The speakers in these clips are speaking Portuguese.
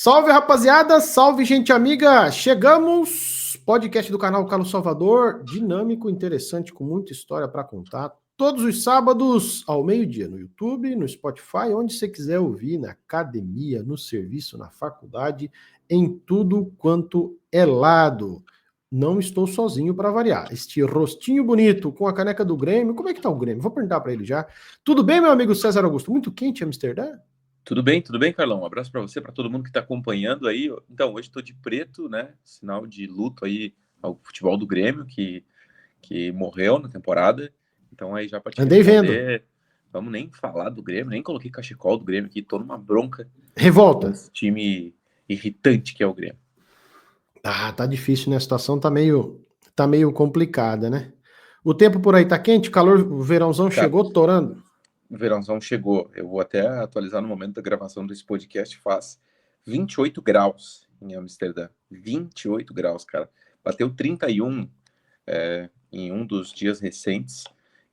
Salve, rapaziada! Salve, gente amiga! Chegamos! Podcast do canal Carlos Salvador, dinâmico, interessante, com muita história para contar. Todos os sábados, ao meio-dia, no YouTube, no Spotify, onde você quiser ouvir, na academia, no serviço, na faculdade, em tudo quanto é lado. Não estou sozinho para variar. Este rostinho bonito com a caneca do Grêmio. Como é que tá o Grêmio? Vou perguntar para ele já. Tudo bem, meu amigo César Augusto? Muito quente em Amsterdã? Tudo bem, Carlão. Um abraço para você, para todo mundo que está acompanhando aí. Então, hoje estou de preto, né? Sinal de luto aí ao futebol do Grêmio, que morreu na temporada. Então, aí já para te Andei vendo. responder, vamos nem falar do Grêmio, nem coloquei cachecol do Grêmio aqui, tô numa bronca com Revolta. esse time irritante que é o Grêmio. Ah, tá difícil, né? A situação tá meio complicada, né? O tempo por aí tá quente, calor, o verãozão Cara, chegou torando. o verãozão chegou. Eu vou até atualizar no momento da gravação desse podcast, faz 28 graus em Amsterdã. 28 graus, cara. Bateu 31 em um dos dias recentes.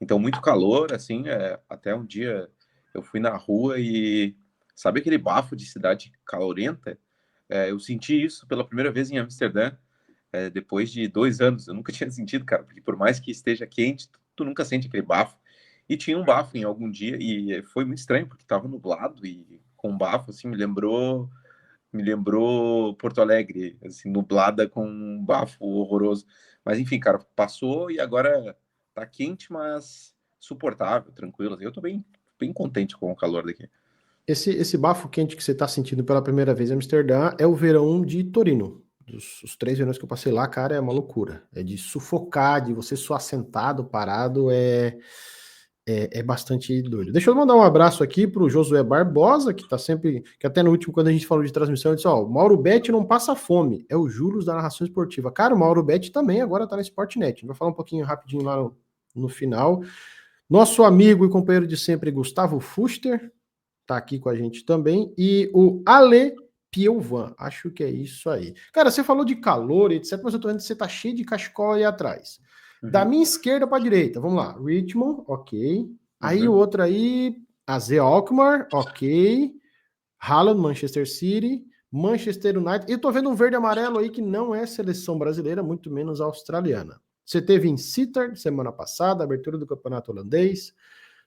Então, muito calor, assim, até um dia eu fui na rua e sabe aquele bafo de cidade calorenta? Eu senti isso pela primeira vez em Amsterdã, depois de 2 anos. Eu nunca tinha sentido, cara, porque por mais que esteja quente, tu nunca sente aquele bafo. E tinha um bafo em algum dia e foi muito estranho, porque estava nublado e com bafo, assim, me lembrou Porto Alegre, assim, nublada com um bafo horroroso. Mas enfim, cara, passou e agora tá quente, mas suportável, tranquilo. Eu tô bem contente com o calor daqui. Esse bafo quente que você tá sentindo pela primeira vez em Amsterdã é o verão de Torino. Os 3 verões que eu passei lá, cara, é uma loucura. É de sufocar, de você suar sentado, parado, é bastante doido. Deixa eu mandar um abraço aqui pro Josué Barbosa, que tá sempre, que até no último, quando a gente falou de transmissão, ele disse, ó, o Mauro Betti não passa fome, é o Július da narração esportiva. Cara, o Mauro Betti também agora tá na Sportnet. A gente vai falar um pouquinho rapidinho lá no final. Nosso amigo e companheiro de sempre, Gustavo Fuster, tá aqui com a gente também, e o Ale Piovan, acho que é isso aí. Cara, você falou de calor, etc, mas eu tô vendo que você tá cheio de cachecol aí atrás. Da Uhum, minha esquerda para direita, vamos lá. Richmond, ok. Aí o uhum. outro aí, AZ Alkmaar, ok. Haaland, Manchester City, Manchester United. E tô vendo um verde e amarelo aí que não é seleção brasileira, muito menos australiana. Você teve em Sittard semana passada, abertura do campeonato holandês.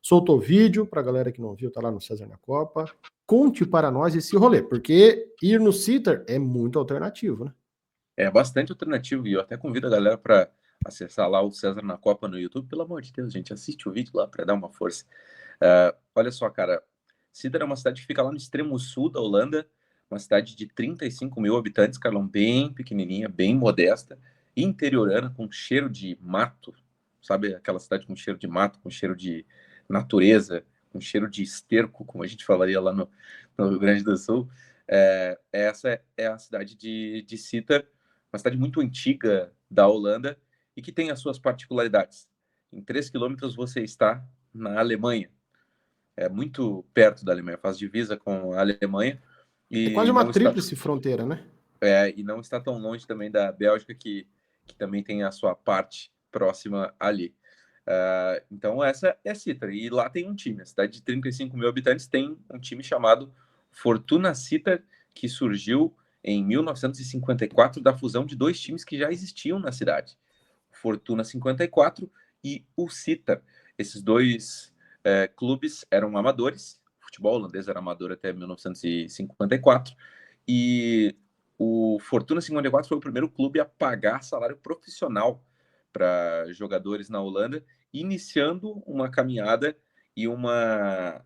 Soltou vídeo pra galera que não viu, tá lá no César na Copa. Conte para nós esse rolê, porque ir no Sittard é muito alternativo, né? É bastante alternativo e eu até convido a galera para acessar lá o César na Copa no YouTube. Pelo amor de Deus, gente, assiste o vídeo lá para dar uma força. Olha só, cara, Sittard é uma cidade que fica lá no extremo sul da Holanda, uma cidade de 35 mil habitantes, Carlão, bem pequenininha, bem modesta, interiorana, com cheiro de mato, sabe? Aquela cidade com cheiro de mato, com cheiro de natureza, com cheiro de esterco, como a gente falaria lá no Rio Grande do Sul. Essa é a cidade de Sittard, uma cidade muito antiga da Holanda e que tem as suas particularidades. Em 3 quilômetros você está na Alemanha, é muito perto da Alemanha, faz divisa com a Alemanha É quase e uma não está, tríplice fronteira, né? e não está tão longe também da Bélgica, que também tem a sua parte próxima ali. Então, essa é Sittard. E lá tem um time. A cidade de 35 mil habitantes tem um time chamado Fortuna Sittard, que surgiu em 1954 da fusão de dois times que já existiam na cidade. Fortuna 54 e o Sittard. Esses dois clubes eram amadores. O futebol holandês era amador até 1954. E o Fortuna 54 foi o primeiro clube a pagar salário profissional para jogadores na Holanda, iniciando uma caminhada e uma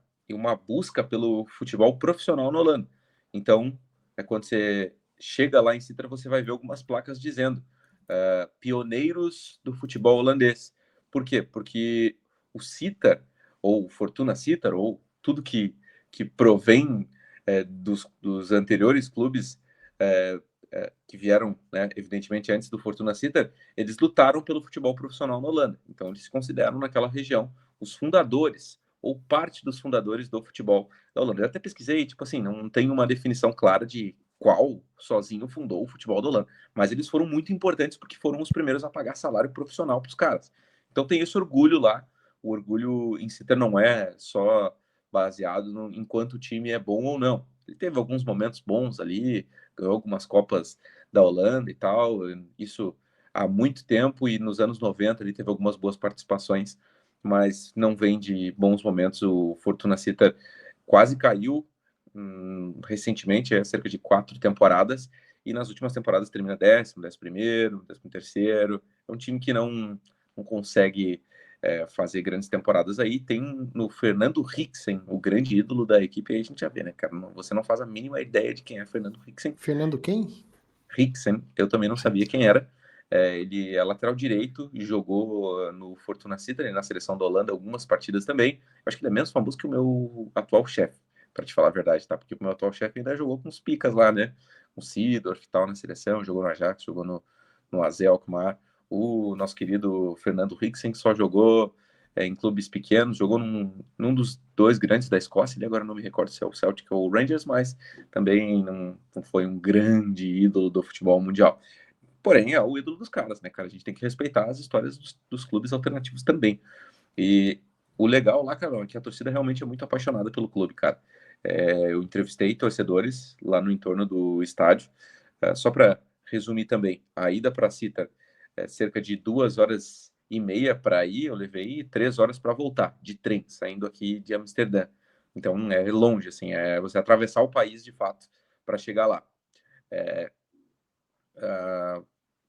busca pelo futebol profissional na Holanda. Então, quando você chega lá em Sintra, você vai ver algumas placas dizendo pioneiros do futebol holandês. Por quê? Porque o Sittard, ou Fortuna Sittard, ou tudo que provém dos anteriores clubes que vieram, né, evidentemente, antes do Fortuna Sittard, eles lutaram pelo futebol profissional na Holanda. Então, eles se consideram, naquela região, os fundadores, ou parte dos fundadores do futebol da Holanda. Eu até pesquisei, tipo assim, não tem uma definição clara de qual sozinho fundou o futebol da Holanda, mas eles foram muito importantes porque foram os primeiros a pagar salário profissional para os caras. Então, tem esse orgulho lá. O orgulho em Sittard não é só baseado em quanto o time é bom ou não. Ele teve alguns momentos bons ali, ganhou algumas Copas da Holanda e tal, isso há muito tempo, e nos anos 90 ele teve algumas boas participações, mas não vem de bons momentos. O Fortuna Sittard quase caiu recentemente, cerca de 4 temporadas, e nas últimas temporadas termina 10º, 11º, 13º. É um time que não consegue fazer grandes temporadas aí. Tem no Fernando Rixen, o grande ídolo da equipe, aí a gente já vê, né, cara? Você não faz a mínima ideia de quem é Fernando Rixen. Fernando quem? Rixen, eu também não sabia quem era. Ele é lateral direito e jogou no Fortuna Sittard, na seleção da Holanda, algumas partidas também. Eu acho que ele é menos famoso que o meu atual chefe, para te falar a verdade, tá? Porque o meu atual chefe ainda jogou com os picas lá, né? O Seedorf e tal na seleção, jogou no Ajax, jogou no AZ Alkmaar. O nosso querido Fernando Rixen só jogou em clubes pequenos, jogou num dos dois grandes da Escócia, ele agora não me recordo se é o Celtic ou o Rangers, mas também não foi um grande ídolo do futebol mundial. Porém, é o ídolo dos caras, né, cara? A gente tem que respeitar as histórias dos clubes alternativos também. E o legal lá, cara, é que a torcida realmente é muito apaixonada pelo clube, cara. Eu entrevistei torcedores lá no entorno do estádio. Só para resumir também, a ida para a Cita é cerca de 2 horas e meia para ir, eu levei 3 horas para voltar, de trem, saindo aqui de Amsterdã. Então é longe, assim, é você atravessar o país de fato para chegar lá.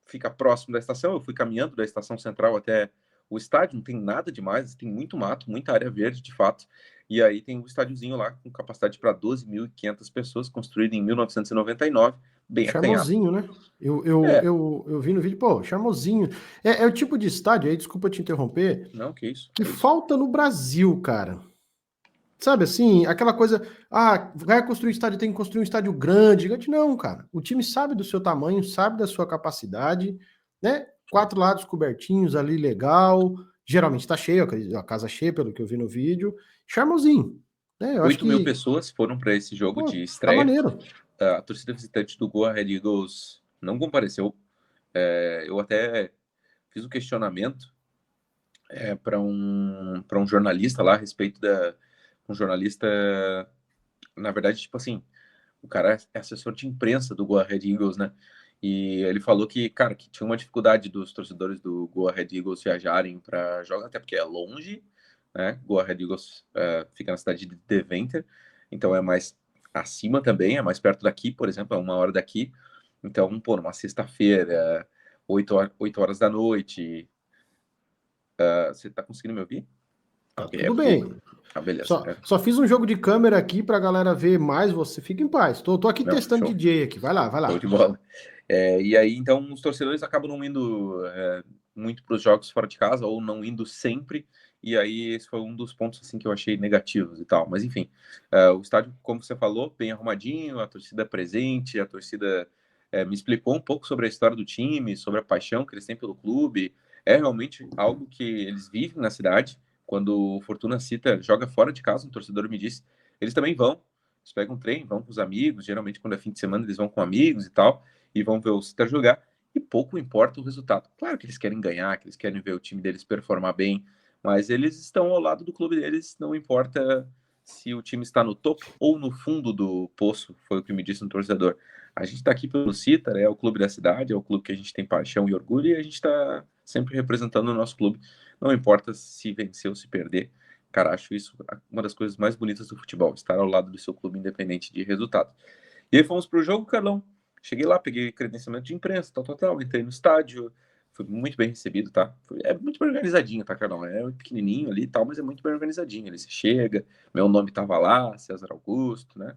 Fica próximo da estação, eu fui caminhando da estação central até o estádio, não tem nada demais, tem muito mato, muita área verde, de fato, e aí tem um estádiozinho lá com capacidade para 12.500 pessoas, construído em 1999, bem acanhado. Charmosinho, né? É, Eu vi no vídeo, pô, charmosinho. É o tipo de estádio aí, desculpa te interromper, não, que isso, que é isso. falta no Brasil, cara. Sabe assim, aquela coisa, vai construir estádio, tem que construir um estádio grande. Gigante. Não, cara. O time sabe do seu tamanho, sabe da sua capacidade, né? 4 lados cobertinhos ali, legal. Geralmente tá cheio, a casa cheia, pelo que eu vi no vídeo. Charmosinho, né? Eu acho 8.000 que, pessoas foram para esse jogo pô, de tá estreia. maneiro. A torcida visitante do Go Ahead Eagles não compareceu. Eu até fiz um questionamento para um jornalista lá a respeito da um jornalista, na verdade, tipo assim, o cara é assessor de imprensa do Go Ahead Eagles, né? E ele falou que, cara, que tinha uma dificuldade dos torcedores do Go Ahead Eagles viajarem para jogar, até porque é longe, né? Go Ahead Eagles fica na cidade de Deventer, então é mais acima também, é mais perto daqui, por exemplo, é 1 hora daqui. Então, pô, numa sexta-feira, 8 horas da noite, você tá conseguindo me ouvir? Tá Ok, é tudo porque. bem. Ah, beleza. Só fiz um jogo de câmera aqui pra galera ver mais você. Fica em paz. Tô aqui Não, testando show. DJ aqui. Vai lá, vai Show lá. de bola. E aí, então, os torcedores acabam não indo muito para os jogos fora de casa, ou não indo sempre, e aí esse foi um dos pontos assim que eu achei negativos e tal. Mas enfim, o estádio, como você falou, bem arrumadinho, a torcida presente, a torcida me explicou um pouco sobre a história do time, sobre a paixão que eles têm pelo clube. É realmente algo que eles vivem na cidade. Quando o Fortuna Sittard joga fora de casa, um torcedor me disse, eles também vão. Eles pegam um trem, vão com os amigos, geralmente quando é fim de semana eles vão com amigos e tal, e vão ver o Citer jogar, e pouco importa o resultado. Claro que eles querem ganhar, que eles querem ver o time deles performar bem, mas eles estão ao lado do clube deles, não importa se o time está no topo ou no fundo do poço, foi o que me disse um torcedor. A gente está aqui pelo Citer, é o clube da cidade, é o clube que a gente tem paixão e orgulho, e a gente está sempre representando o nosso clube, não importa se vencer ou se perder. Cara, acho isso uma das coisas mais bonitas do futebol, estar ao lado do seu clube independente de resultado. E aí fomos pro jogo, Carlão. Cheguei lá, peguei credenciamento de imprensa, tal. Entrei no estádio, fui muito bem recebido, tá? É muito bem organizadinho, tá, Carlão? É pequenininho ali e tal, mas é muito bem organizadinho. Ele chega, meu nome tava lá, César Augusto, né?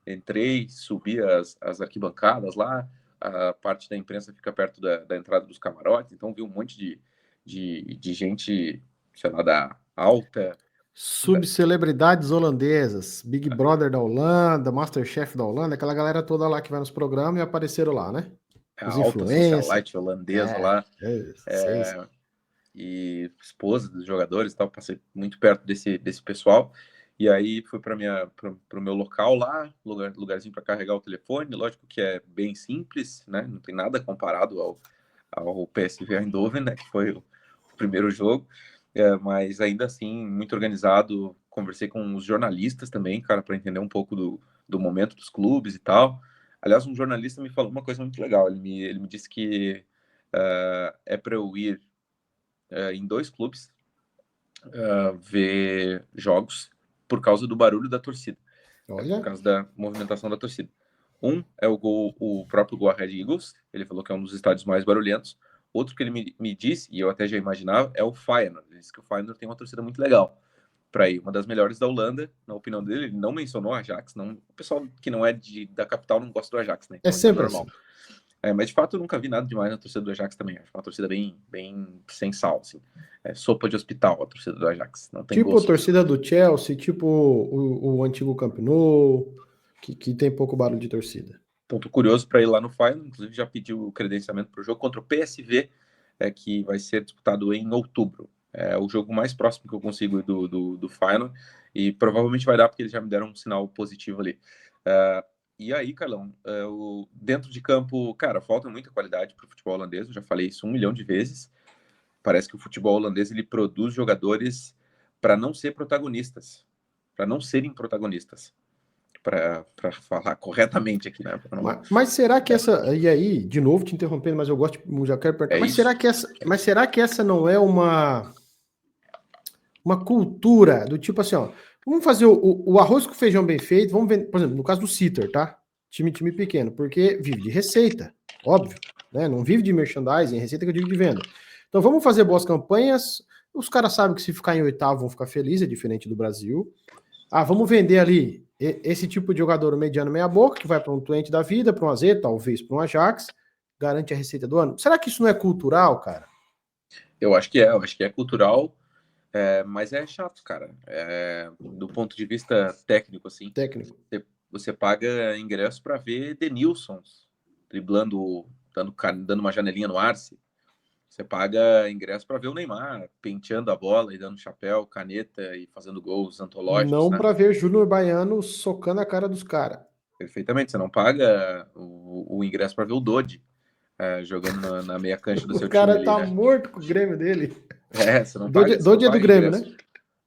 Entrei, subi as arquibancadas lá, a parte da imprensa fica perto da entrada dos camarotes, então vi um monte de gente, sei lá, da alta, Subcelebridades holandesas, Big Brother da Holanda, Masterchef da Holanda, aquela galera toda lá que vai nos programas e apareceram lá, né? a Os alta influencers. socialite holandesa É, lá, sei. e esposa dos jogadores e tal, passei muito perto desse pessoal. E aí fui para o meu local lá, lugarzinho para carregar o telefone. Lógico que é bem simples, né? Não tem nada comparado ao PSV Eindhoven, né? Que foi o primeiro jogo, mas ainda assim muito organizado, conversei com os jornalistas também, cara, para entender um pouco do momento dos clubes e tal. Aliás, um jornalista me falou uma coisa muito legal. Ele me disse que é para eu ir em 2 clubes ver jogos por causa do barulho da torcida, por causa da movimentação da torcida. Um é o próprio Go Ahead Eagles, ele falou que é um dos estádios mais barulhentos. Outro que ele me disse, e eu até já imaginava, é o Feyenoord. Ele disse que o Feyenoord tem uma torcida muito legal para ir, uma das melhores da Holanda, na opinião dele. Ele não mencionou o Ajax, não, o pessoal que não é da capital não gosta do Ajax, né? Então, é sempre normal. Assim. Mas de fato eu nunca vi nada demais na torcida do Ajax também. Acho uma torcida bem sem sal, assim. Sopa de hospital a torcida do Ajax. Não tem tipo gosto. A torcida do Chelsea, tipo o antigo Camp Nou, que tem pouco barulho de torcida. Então tô curioso para ir lá no Feyenoord. Inclusive já pedi o credenciamento para o jogo contra o PSV, que vai ser disputado em outubro. É o jogo mais próximo que eu consigo do Feyenoord, e provavelmente vai dar porque eles já me deram um sinal positivo ali. E aí, Carlão, dentro de campo, cara, falta muita qualidade para o futebol holandês. Eu já falei isso 1 milhão de vezes. Parece que o futebol holandês ele produz jogadores para não ser protagonistas, para não serem protagonistas, para falar corretamente aqui, né? Mas será que essa, e aí, de novo te interrompendo, mas eu gosto, já quero perguntar, mas será que essa não é uma cultura do tipo assim, ó, vamos fazer o arroz com feijão bem feito, vamos ver, por exemplo, no caso do Sitter, tá? Time pequeno, porque vive de receita, óbvio, né? Não vive de merchandising, receita que eu digo de venda. Então vamos fazer boas campanhas, os caras sabem que se ficar em 8º vão ficar felizes, é diferente do Brasil. Vamos vender ali esse tipo de jogador mediano meia boca, que vai para um Twente da vida, para um AZ, talvez para um Ajax, garante a receita do ano. Será que isso não é cultural, cara? Eu acho que é cultural, mas é chato, cara. Do ponto de vista técnico, assim. Técnico. Você paga ingresso para ver Denilson driblando, dando uma janelinha no Arce. Você paga ingresso para ver o Neymar penteando a bola e dando chapéu, caneta e fazendo gols antológicos. Não, né? Para ver Júnior Baiano socando a cara dos caras. Perfeitamente. Você não paga o ingresso para ver o Dodi jogando na meia cancha do seu time. O cara tá ali, né? Morto com o Grêmio dele. Você não paga. Dodi é do Grêmio, ingresso, né?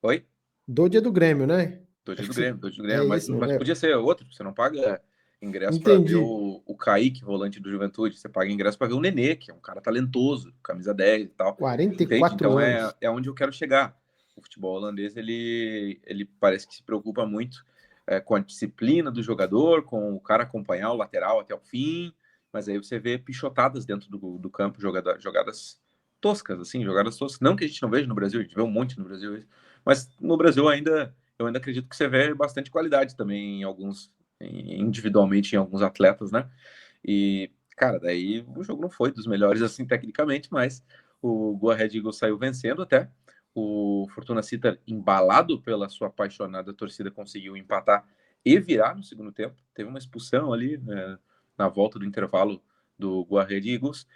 Oi? Dodi é do Grêmio, né? Dodi é do Grêmio. Mas podia ser outro. Você não paga ingresso para ver o Kaique, volante do Juventude. Você paga ingresso para ver o Nenê, que é um cara talentoso, camisa 10 e tal. 44 então anos. É onde eu quero chegar. O futebol holandês, ele parece que se preocupa muito com a disciplina do jogador, com o cara acompanhar o lateral até o fim, mas aí você vê pichotadas dentro do campo, jogadas toscas, assim, jogadas toscas. Não que a gente não veja no Brasil, a gente vê um monte no Brasil, mas no Brasil eu ainda acredito que você vê bastante qualidade também individualmente em alguns atletas, né? E, cara, daí o jogo não foi dos melhores, assim, tecnicamente, mas o Go Ahead Eagles saiu vencendo até. O Fortuna Sittard, embalado pela sua apaixonada torcida, conseguiu empatar e virar no segundo tempo. Teve uma expulsão ali, na volta do intervalo do Go Ahead Eagles.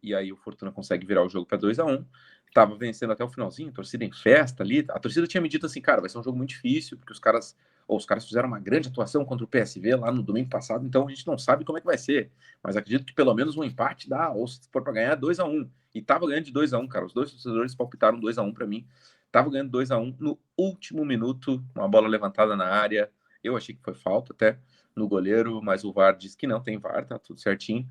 E aí o Fortuna consegue virar o jogo para 2-1. Tava vencendo até o finalzinho, torcida em festa ali. A torcida tinha me dito assim, cara, vai ser um jogo muito difícil, porque os caras fizeram uma grande atuação contra o PSV lá no domingo passado, então a gente não sabe como é que vai ser. Mas acredito que pelo menos um empate dá, ou se for para ganhar, 2-1. E tava ganhando de 2-1, cara. Os dois torcedores palpitaram 2-1 para mim. Tava ganhando 2-1 no último minuto, uma bola levantada na área. Eu achei que foi falta até no goleiro, mas o VAR disse que não tem VAR, tá tudo certinho.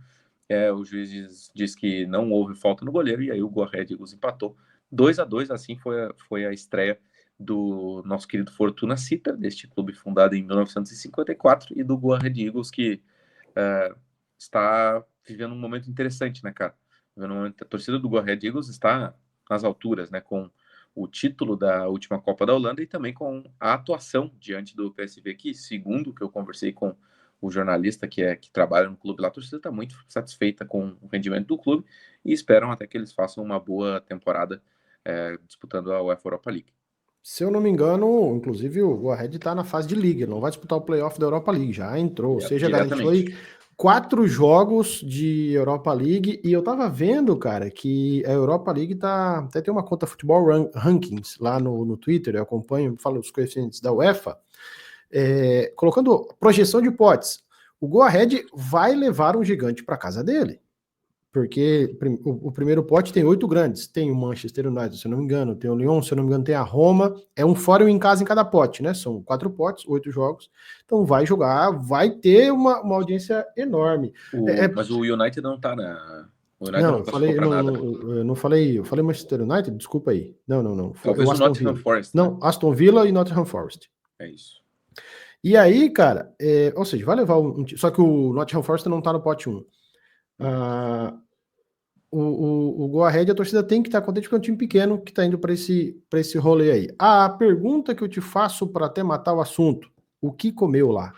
O juiz diz que não houve falta no goleiro, e aí o Go Ahead Eagles empatou 2-2. Assim foi a estreia do nosso querido Fortuna Sittard, deste clube fundado em 1954, e do Go Ahead Eagles, que está vivendo um momento interessante, né, cara? A torcida do Go Ahead Eagles está nas alturas, né, com o título da última Copa da Holanda e também com a atuação diante do PSV, que, segundo o que eu conversei com o jornalista que trabalha no clube lá, a torcida está muito satisfeita com o rendimento do clube e esperam até que eles façam uma boa temporada disputando a UEFA Europa League. Se eu não me engano, inclusive o Go Ahead está na fase de liga, não vai disputar o playoff da Europa League, já entrou, ou seja, garantiu aí 4 jogos de Europa League, e eu tava vendo, cara, que a Europa League até tem uma conta Futebol Rankings lá no Twitter, eu acompanho, falo os coeficientes da UEFA, colocando projeção de hipóteses. O Go Ahead vai levar um gigante para casa dele. Porque o primeiro pote tem 8 grandes. Tem o Manchester United, se eu não me engano, tem o Lyon, se eu não me engano, tem a Roma. É um fora e um em casa em cada pote, né? São 4 potes, 8 jogos. Então vai jogar, vai ter uma audiência enorme. Mas o United não tá na. O United Não, não classificou para nada, né? eu não falei, eu falei Manchester United, desculpa aí. Não. Foi Talvez o o Aston Nottingham Villa. Forest, né? Não, Aston Villa e Nottingham Forest. É isso. E aí, cara, ou seja, vai levar só que o Nottingham Forest não tá no pote 1. O Go Ahead, a torcida tem que estar contente porque é um time pequeno que está indo para esse rolê aí. A pergunta que eu te faço para até matar o assunto: o que comeu lá?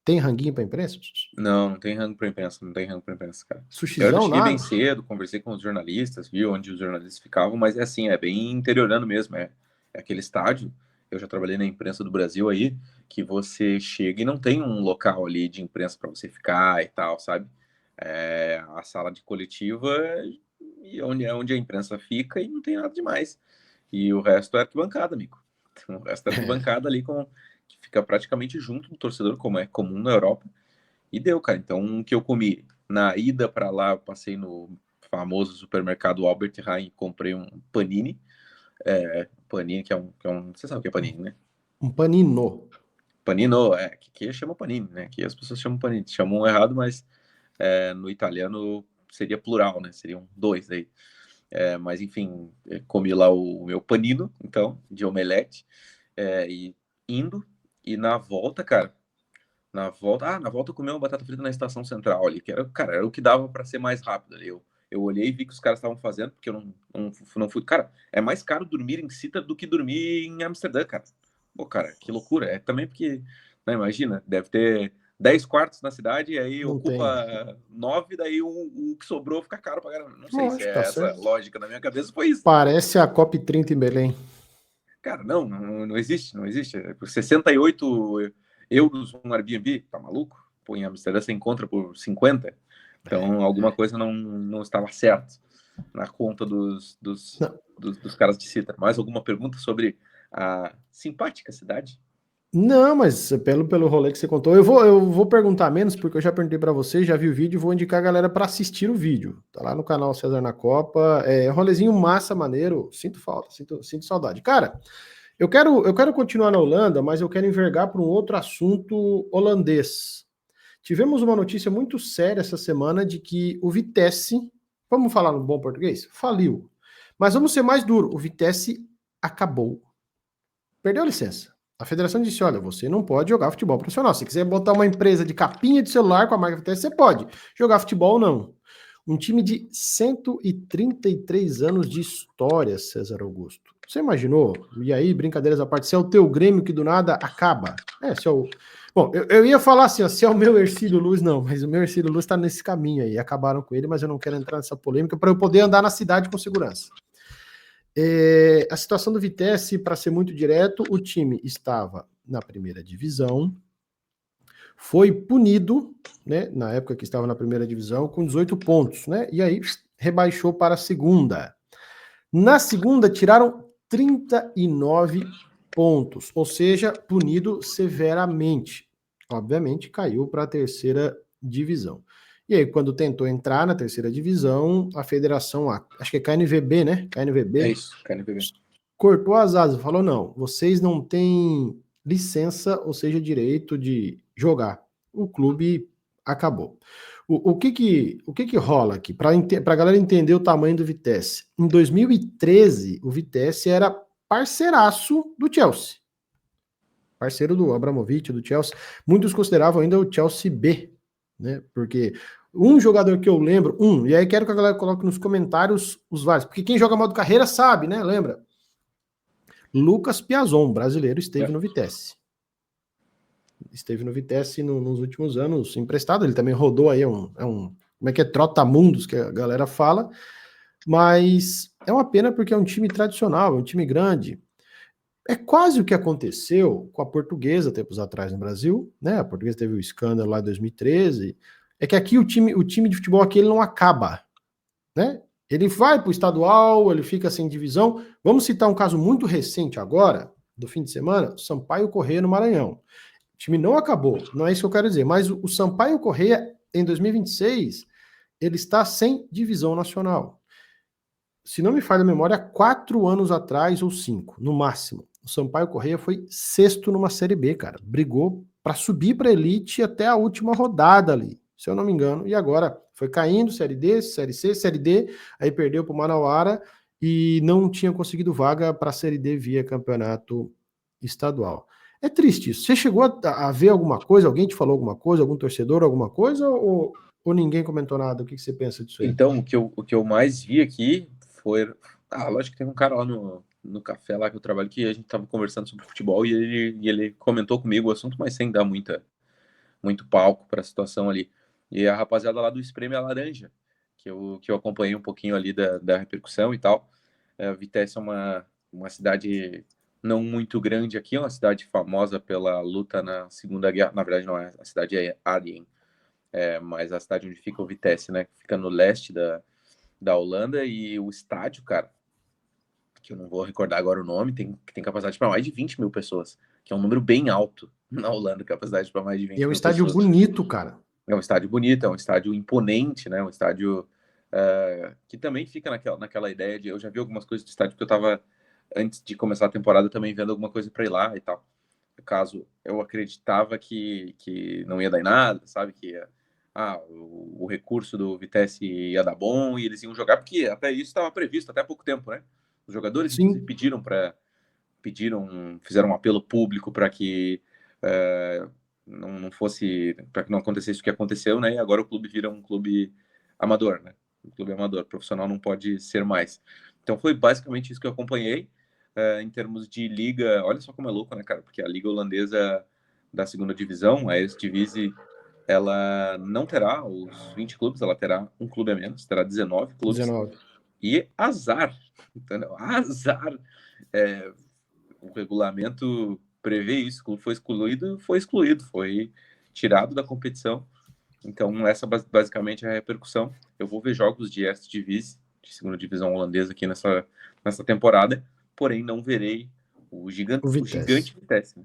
Tem ranguinho para imprensa? Não tem rango para imprensa, não tem rango para imprensa, cara. Eu Sushizão, cheguei bem nada? cedo, conversei com os jornalistas, vi onde os jornalistas ficavam, mas é assim, é bem interiorando mesmo, é aquele estádio. Eu já trabalhei na imprensa do Brasil aí, que você chega e não tem um local ali de imprensa para você ficar e tal, sabe? A sala de coletiva e onde a imprensa fica e não tem nada demais. E o resto é arquibancada, amigo. Então, o resto é arquibancada ali que fica praticamente junto do torcedor, como é comum na Europa. E deu, cara. Então, o que eu comi na ida para lá, eu passei no famoso supermercado Albert Heijn e comprei um panini. Panini, que é um. Você sabe o que é panini, né? Um panino. Panino, que chama panini, né? Que as pessoas chamam panini. Chamam errado, mas no italiano seria plural, né? Seriam dois aí. Mas enfim, comi lá o meu panino, então, de omelete, e indo, e na volta, cara, na volta eu comi uma batata frita na estação central ali, que era, cara, era o que dava para ser mais rápido ali. Eu olhei e vi que os caras estavam fazendo, porque eu não fui. Cara, é mais caro dormir em Cita do que dormir em Amsterdã, cara. Pô, cara, que loucura. É também porque, né, imagina, deve ter 10 quartos na cidade, e aí Não tem. ocupa 9, daí o que sobrou fica caro pra caramba. Não sei se Lógico, tá é essa certo. lógica na minha cabeça, foi isso. Parece a COP30 em Belém. Cara, não existe, não existe. Por 68 euros um Airbnb, tá maluco? Pô, em Amsterdã você encontra por 50. Então, alguma coisa não estava certo na conta dos caras de Cita. Mais alguma pergunta sobre a simpática cidade? Não, mas pelo rolê que você contou, eu vou perguntar menos, porque eu já perguntei para você, já vi o vídeo, vou indicar a galera para assistir o vídeo. Tá lá no canal César na Copa. Rolezinho massa, maneiro. Sinto falta, sinto saudade. Cara, eu quero continuar na Holanda, mas eu quero envergar para um outro assunto holandês. Tivemos uma notícia muito séria essa semana de que o Vitesse, vamos falar no bom português, faliu. Mas vamos ser mais duro, o Vitesse acabou. Perdeu a licença. A federação disse: olha, você não pode jogar futebol profissional. Se quiser botar uma empresa de capinha de celular com a marca Vitesse, você pode. Jogar futebol, não. Um time de 133 anos de história, César Augusto. Você imaginou? E aí, brincadeiras à parte, se é o teu Grêmio que do nada acaba. Se é o... Bom, eu ia falar assim, ó, se é o meu Hercílio Luz, não, mas o meu Hercílio Luz está nesse caminho aí. Acabaram com ele, mas eu não quero entrar nessa polêmica para eu poder andar na cidade com segurança. A situação do Vitesse, para ser muito direto, o time estava na primeira divisão, foi punido, né, na época que estava na primeira divisão, com 18 pontos, né, e aí rebaixou para a segunda. Na segunda, tiraram 39 pontos, ou seja, punido severamente. Obviamente, caiu para a terceira divisão. E aí, quando tentou entrar na terceira divisão, a federação, acho que é KNVB, né? KNVB. É isso, KNVB. Cortou as asas, falou: não, vocês não têm licença, ou seja, direito de jogar. O clube acabou. O que rola aqui? Para a galera entender o tamanho do Vitesse. Em 2013, o Vitesse era parceiraço do Chelsea. Parceiro do Abramovich, do Chelsea. Muitos consideravam ainda o Chelsea B, né? Porque um jogador que eu lembro, e aí quero que a galera coloque nos comentários os vários, porque quem joga modo carreira sabe, né? Lembra? Lucas Piazon, brasileiro, esteve no Vitesse. Esteve no Vitesse nos últimos anos, emprestado. Ele também rodou aí, como é que é? Trotamundos, que a galera fala. Mas é uma pena porque é um time tradicional, é um time grande. É quase o que aconteceu com a Portuguesa tempos atrás no Brasil, né? A Portuguesa teve o escândalo lá em 2013. É que aqui o time de futebol aqui ele não acaba, né? Ele vai para o estadual, ele fica sem divisão. Vamos citar um caso muito recente agora, do fim de semana, Sampaio Corrêa no Maranhão. O time não acabou, não é isso que eu quero dizer, mas o Sampaio Corrêa, em 2026, ele está sem divisão nacional. Se não me falha a memória, 4 anos atrás ou 5, no máximo. O Sampaio Corrêa foi sexto numa Série B, cara. Brigou para subir para elite até a última rodada ali, se eu não me engano. E agora foi caindo, Série D, Série C, Série D, aí perdeu para o Manauara e não tinha conseguido vaga para a Série D via campeonato estadual. É triste isso. Você chegou a ver alguma coisa? Alguém te falou alguma coisa? Algum torcedor, alguma coisa? Ou ninguém comentou nada? O que você pensa disso aí? Então, o que eu mais vi aqui foi... lógico que tem um cara lá no café lá que eu trabalho que a gente tava conversando sobre futebol e ele comentou comigo o assunto, mas sem dar muito palco para a situação ali. E a rapaziada lá do Espreme a Laranja, que eu acompanhei um pouquinho ali da repercussão e tal. Vitesse é uma cidade não muito grande aqui, é uma cidade famosa pela luta na Segunda Guerra. Na verdade, não é, a cidade é Arnhem, mas a cidade onde fica o Vitesse, né? Fica no leste da Holanda, e o estádio, cara, que eu não vou recordar agora o nome, tem capacidade para mais de 20 mil pessoas, que é um número bem alto na Holanda, capacidade para mais de 20 E é um mil estádio pessoas. bonito, cara. É um estádio bonito, é um estádio imponente, né? Um estádio que também fica naquela ideia de... Eu já vi algumas coisas do estádio, porque eu estava, antes de começar a temporada, também vendo alguma coisa para ir lá e tal. No caso, eu acreditava que não ia dar em nada, sabe? Que o recurso do Vitesse ia dar bom e eles iam jogar, porque até isso estava previsto até há pouco tempo, né? Os jogadores, inclusive, Sim. fizeram um apelo público para que não fosse, para que não acontecesse o que aconteceu, né? E agora o clube vira um clube amador, né? Um clube amador, profissional não pode ser mais. Então foi basicamente isso que eu acompanhei. Em termos de liga, olha só como é louco, né, cara? Porque a liga holandesa da segunda divisão, a Eredivisie, ela não terá os 20 clubes, ela terá um clube a menos, terá 19 clubes. 19. E azar, entendeu? Azar. O regulamento prevê isso, o clube foi excluído, foi tirado da competição. Então, essa basicamente é a repercussão. Eu vou ver jogos de Eredivisie, de segunda divisão holandesa aqui nessa temporada, porém não verei o gigante Vitesse.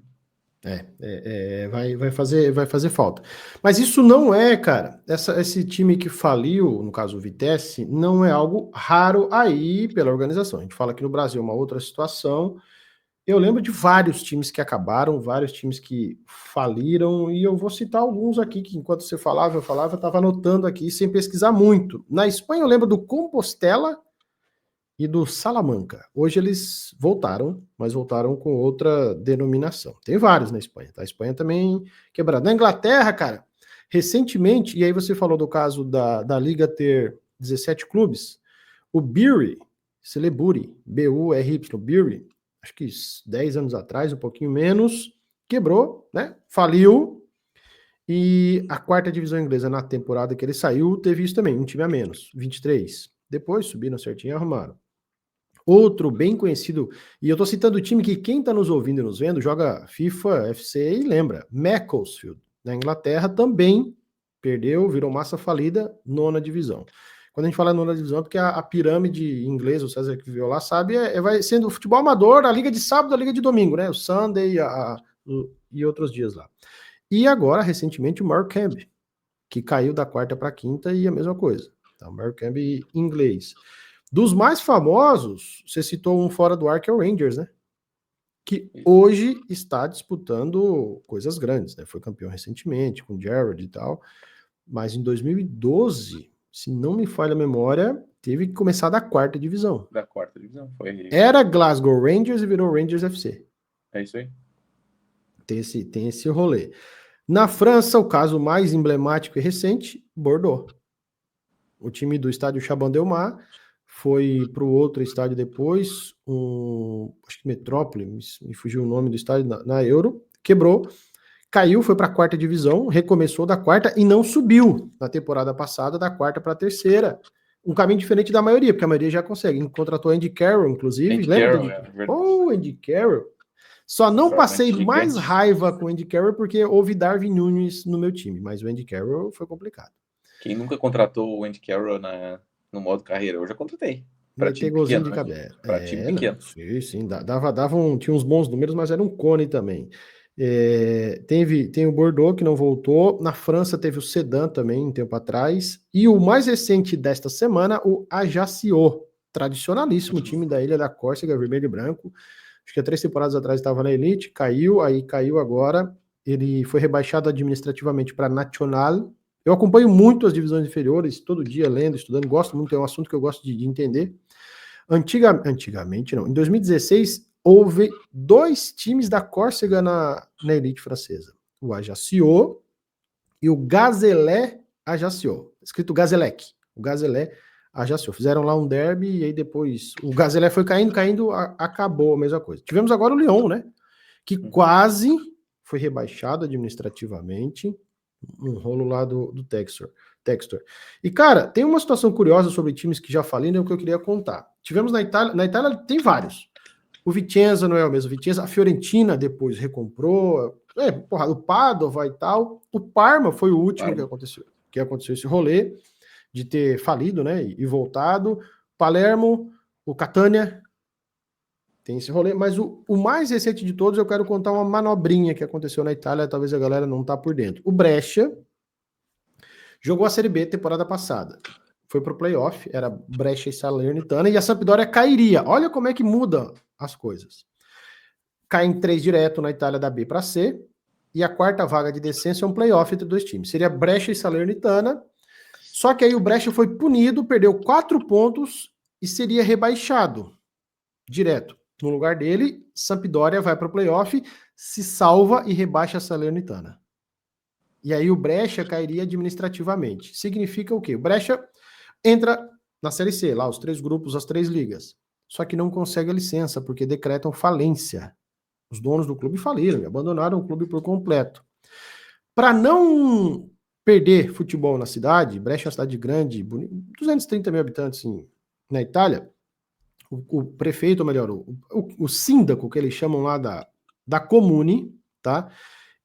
Vai fazer falta. Mas isso não é, cara, esse time que faliu, no caso o Vitesse, não é algo raro aí pela organização. A gente fala que no Brasil é uma outra situação. Eu lembro de vários times que acabaram, vários times que faliram, e eu vou citar alguns aqui que enquanto você falava, eu estava anotando aqui sem pesquisar muito. Na Espanha eu lembro do Compostela e do Salamanca. Hoje eles voltaram, mas voltaram com outra denominação. Tem vários na Espanha, tá? A Espanha também quebrada. Na Inglaterra, cara, recentemente, e aí você falou do caso da Liga ter 17 clubes, o Bury, Celeburi, B-U-R-Y, Bury, acho que 10 anos atrás, um pouquinho menos, quebrou, né? Faliu. E a quarta divisão inglesa, na temporada que ele saiu, teve isso também, um time a menos, 23. Depois subiram certinho e arrumaram. Outro bem conhecido, e eu tô citando o time que quem tá nos ouvindo e nos vendo joga FIFA, FC e lembra, Macclesfield, na Inglaterra, também perdeu, virou massa falida, nona divisão. Quando a gente fala nona divisão, é porque a pirâmide inglesa, o César que viveu lá sabe, vai sendo o futebol amador, a liga de sábado, a liga de domingo, né? O Sunday e outros dias lá. E agora, recentemente, o Morecambe, que caiu da quarta para a quinta e a mesma coisa. Tá? O Morecambe inglês. Dos mais famosos, você citou um fora do ar, que é o Rangers, né? Que hoje está disputando coisas grandes, né? Foi campeão recentemente, com o Gerrard e tal. Mas em 2012, se não me falha a memória, teve que começar da quarta divisão. Da quarta divisão, foi. Era Glasgow Rangers e virou Rangers FC. É isso aí. Tem esse rolê. Na França, o caso mais emblemático e recente, Bordeaux. O time do estádio Chaban Delmas foi para o outro estádio depois, acho que Metrópole, me fugiu o nome do estádio, na Euro, quebrou, caiu, foi para a quarta divisão, recomeçou da quarta e não subiu na temporada passada da quarta para a terceira. Um caminho diferente da maioria, porque a maioria já consegue. Contratou Andy Carroll, inclusive. Andy Lembra Carroll, do Andy? Andy Carroll. Só não passei mais raiva com o Andy Carroll porque houve Darwin Núñez no meu time, mas o Andy Carroll foi complicado. Quem nunca contratou o Andy Carroll no modo carreira? Eu já contratei. Para time golzinho pequeno, de cabeça. Para time pequeno. Sim, tinha uns bons números, mas era um cone também. Tem o Bordeaux, que não voltou. Na França teve o Sedan também, um tempo atrás. E o mais recente desta semana, o Ajaccio. Tradicionalíssimo time da Ilha da Córcega, vermelho e branco. Acho que há 3 temporadas atrás estava na Elite, caiu, aí caiu agora. Ele foi rebaixado administrativamente para Nacional. Eu acompanho muito as divisões inferiores, todo dia lendo, estudando, gosto muito, é um assunto que eu gosto de entender. Antigamente, não. Em 2016, houve 2 times da Córcega na elite francesa. O Ajaccio e o Gazélé Ajaccio. Escrito Gazelec. O Gazélé Ajaccio. Fizeram lá um derby e aí depois o Gazélé foi caindo, acabou a mesma coisa. Tivemos agora o Lyon, né? Que quase foi rebaixado administrativamente. Um rolo lá do Textor. E, cara, tem uma situação curiosa sobre times que já faliram que eu queria contar. Tivemos na Itália tem vários. O Vicenza não é o mesmo Vicenza, a Fiorentina depois recomprou, o Padova e tal. O Parma foi o último que aconteceu esse rolê de ter falido, né, e voltado. Palermo, o Catania, tem esse rolê, mas o mais recente de todos eu quero contar uma manobrinha que aconteceu na Itália, talvez a galera não tá por dentro. O Brescia jogou a Série B temporada passada. Foi pro playoff, era Brescia e Salernitana, e a Sampdoria cairia. Olha como é que muda as coisas. Cai em 3 direto na Itália da B para C, e a quarta vaga de descenso é um playoff entre 2 times. Seria Brescia e Salernitana, só que aí o Brescia foi punido, perdeu 4 pontos e seria rebaixado direto. No lugar dele, Sampdoria vai para o playoff, se salva e rebaixa a Salernitana. E aí o Brescia cairia administrativamente. Significa o quê? O Brescia entra na Série C, lá os 3 grupos, as 3 ligas. Só que não consegue a licença, porque decretam falência. Os donos do clube faliram e abandonaram o clube por completo. Para não perder futebol na cidade, Brescia é uma cidade grande, 230 mil habitantes na Itália, o prefeito, ou melhor, o síndaco, que eles chamam lá da comune, tá?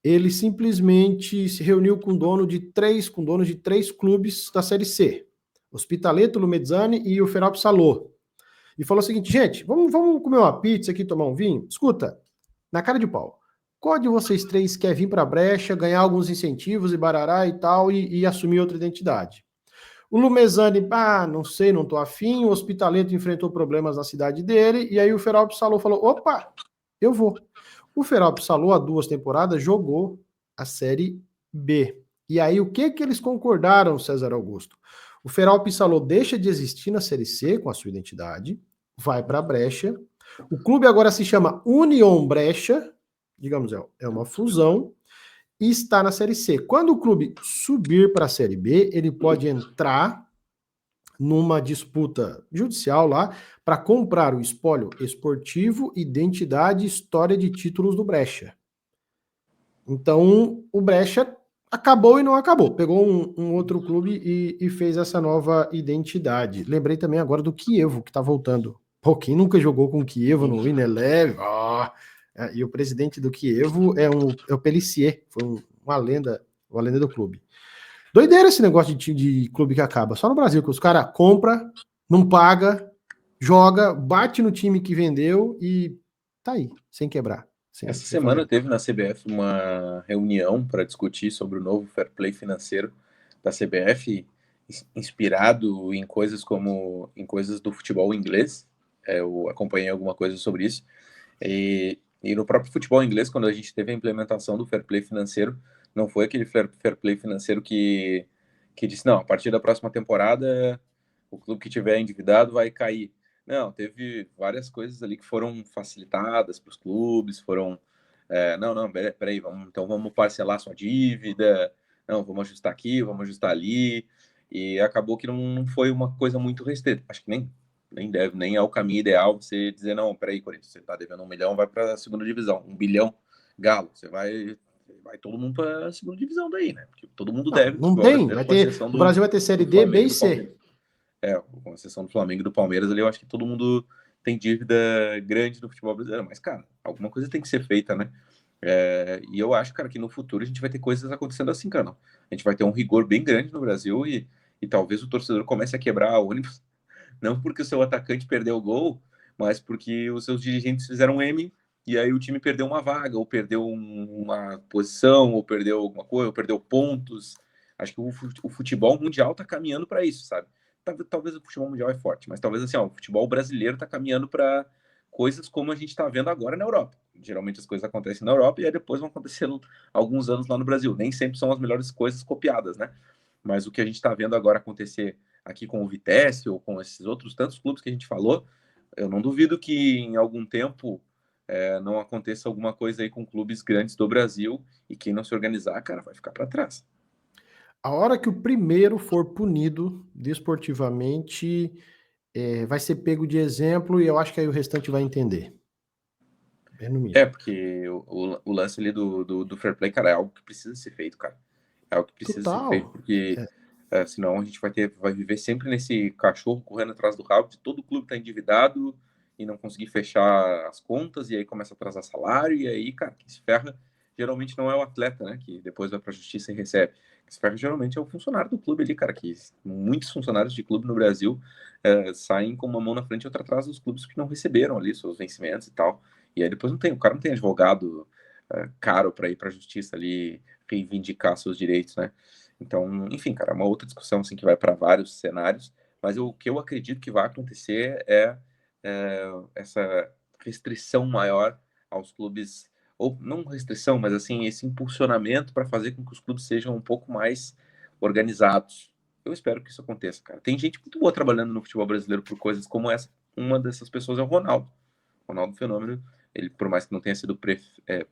Ele simplesmente se reuniu com donos de 3 clubes da Série C. Hospitaletto, Lumezzane e o Feralpi Salò. E falou o seguinte, gente, vamos comer uma pizza aqui, tomar um vinho? Escuta, na cara de pau, qual de vocês 3 quer vir para a brecha, ganhar alguns incentivos e barará e tal, e assumir outra identidade? O Lumezzane, não sei, não tô afim. O Hospitaletto enfrentou problemas na cidade dele, e aí o Feralpi Salò falou, opa, eu vou. O Feralpi Salò, há 2 temporadas, jogou a Série B. E aí, o que eles concordaram, César Augusto? O Feralpi Salò deixa de existir na Série C com a sua identidade, vai para a Brescia. O clube agora se chama Union Brescia, digamos, é uma fusão, e está na Série C. Quando o clube subir para a Série B, ele pode entrar numa disputa judicial lá para comprar o espólio esportivo, identidade e história de títulos do Brescia. Então, o Brescia acabou e não acabou. Pegou um outro clube e fez essa nova identidade. Lembrei também agora do Chievo, que está voltando. Pô, quem nunca jogou com o Chievo no Winner Leve? E o presidente do Chievo é o Pelissier, foi uma lenda do clube. Doideira esse negócio de clube que acaba. Só no Brasil, que os caras compram, não paga, joga, bate no time que vendeu e tá aí, sem quebrar. Essa semana teve na CBF uma reunião para discutir sobre o novo fair play financeiro da CBF, inspirado em coisas do futebol inglês. Eu acompanhei alguma coisa sobre isso. E no próprio futebol inglês, quando a gente teve a implementação do fair play financeiro, não foi aquele fair play financeiro que disse, não, a partir da próxima temporada, o clube que tiver endividado vai cair. Não, teve várias coisas ali que foram facilitadas para os clubes, não, peraí, vamos parcelar sua dívida, não, vamos ajustar aqui, vamos ajustar ali, e acabou que não foi uma coisa muito restrita. Acho que nem é o caminho ideal você dizer, não, peraí, Corinthians, você tá devendo 1 milhão, vai para a segunda divisão, 1 bilhão, Galo, você vai todo mundo para a segunda divisão daí, né? Porque todo mundo deve. Não tem, o Brasil vai ter Série D, B e C. Com exceção do Flamengo e do Palmeiras ali, eu acho que todo mundo tem dívida grande no futebol brasileiro, mas, cara, alguma coisa tem que ser feita, né? E eu acho, cara, que no futuro a gente vai ter coisas acontecendo assim, cara. Não? A gente vai ter um rigor bem grande no Brasil e talvez o torcedor comece a quebrar ônibus, não porque o seu atacante perdeu o gol, mas porque os seus dirigentes fizeram M e aí o time perdeu uma vaga, ou perdeu uma posição, ou perdeu alguma coisa, ou perdeu pontos. Acho que o futebol mundial está caminhando para isso, sabe? Talvez o futebol mundial é forte, mas talvez assim, ó, o futebol brasileiro está caminhando para coisas como a gente está vendo agora na Europa. Geralmente as coisas acontecem na Europa e aí depois vão acontecer alguns anos lá no Brasil. Nem sempre são as melhores coisas copiadas, né? Mas o que a gente está vendo agora acontecer aqui com o Vitesse ou com esses outros tantos clubes que a gente falou, eu não duvido que em algum tempo não aconteça alguma coisa aí com clubes grandes do Brasil e quem não se organizar, cara, vai ficar para trás. A hora que o primeiro for punido desportivamente, vai ser pego de exemplo e eu acho que aí o restante vai entender. Bem no mínimo. Porque o lance ali do fair play, cara, é algo que precisa ser feito, cara. É algo que precisa ser feito, Total. porque senão a gente vai viver sempre nesse cachorro correndo atrás do rabo de todo clube tá endividado e não conseguir fechar as contas, e aí começa a atrasar salário, e aí, cara, quem se ferra geralmente não é o atleta, né, que depois vai pra justiça e recebe. Quem se ferra geralmente é o funcionário do clube ali, cara, que muitos funcionários de clube no Brasil saem com uma mão na frente e outra atrás dos clubes que não receberam ali seus vencimentos e tal. E aí depois o cara não tem advogado caro para ir para a justiça ali reivindicar seus direitos, né? Então, enfim, cara, é uma outra discussão assim que vai para vários cenários, mas o que eu acredito que vai acontecer essa restrição maior aos clubes, ou não restrição, mas assim, esse impulsionamento para fazer com que os clubes sejam um pouco mais organizados. Eu espero que isso aconteça, cara. Tem gente muito boa trabalhando no futebol brasileiro por coisas como essa. Uma dessas pessoas é o Ronaldo. Ronaldo Fenômeno, ele, por mais que não tenha sido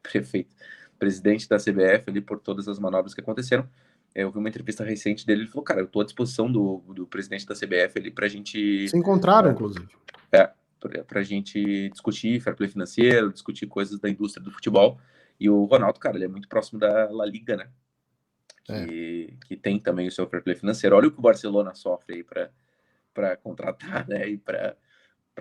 prefeito, presidente da CBF ali por todas as manobras que aconteceram, eu vi uma entrevista recente dele, ele falou, cara, eu estou à disposição do presidente da CBF ali para a gente Se encontraram, inclusive. para a gente discutir fair play financeiro, discutir coisas da indústria do futebol. E o Ronaldo, cara, ele é muito próximo da La Liga, né? Que tem também o seu fair play financeiro. Olha o que o Barcelona sofre aí para contratar, né? E para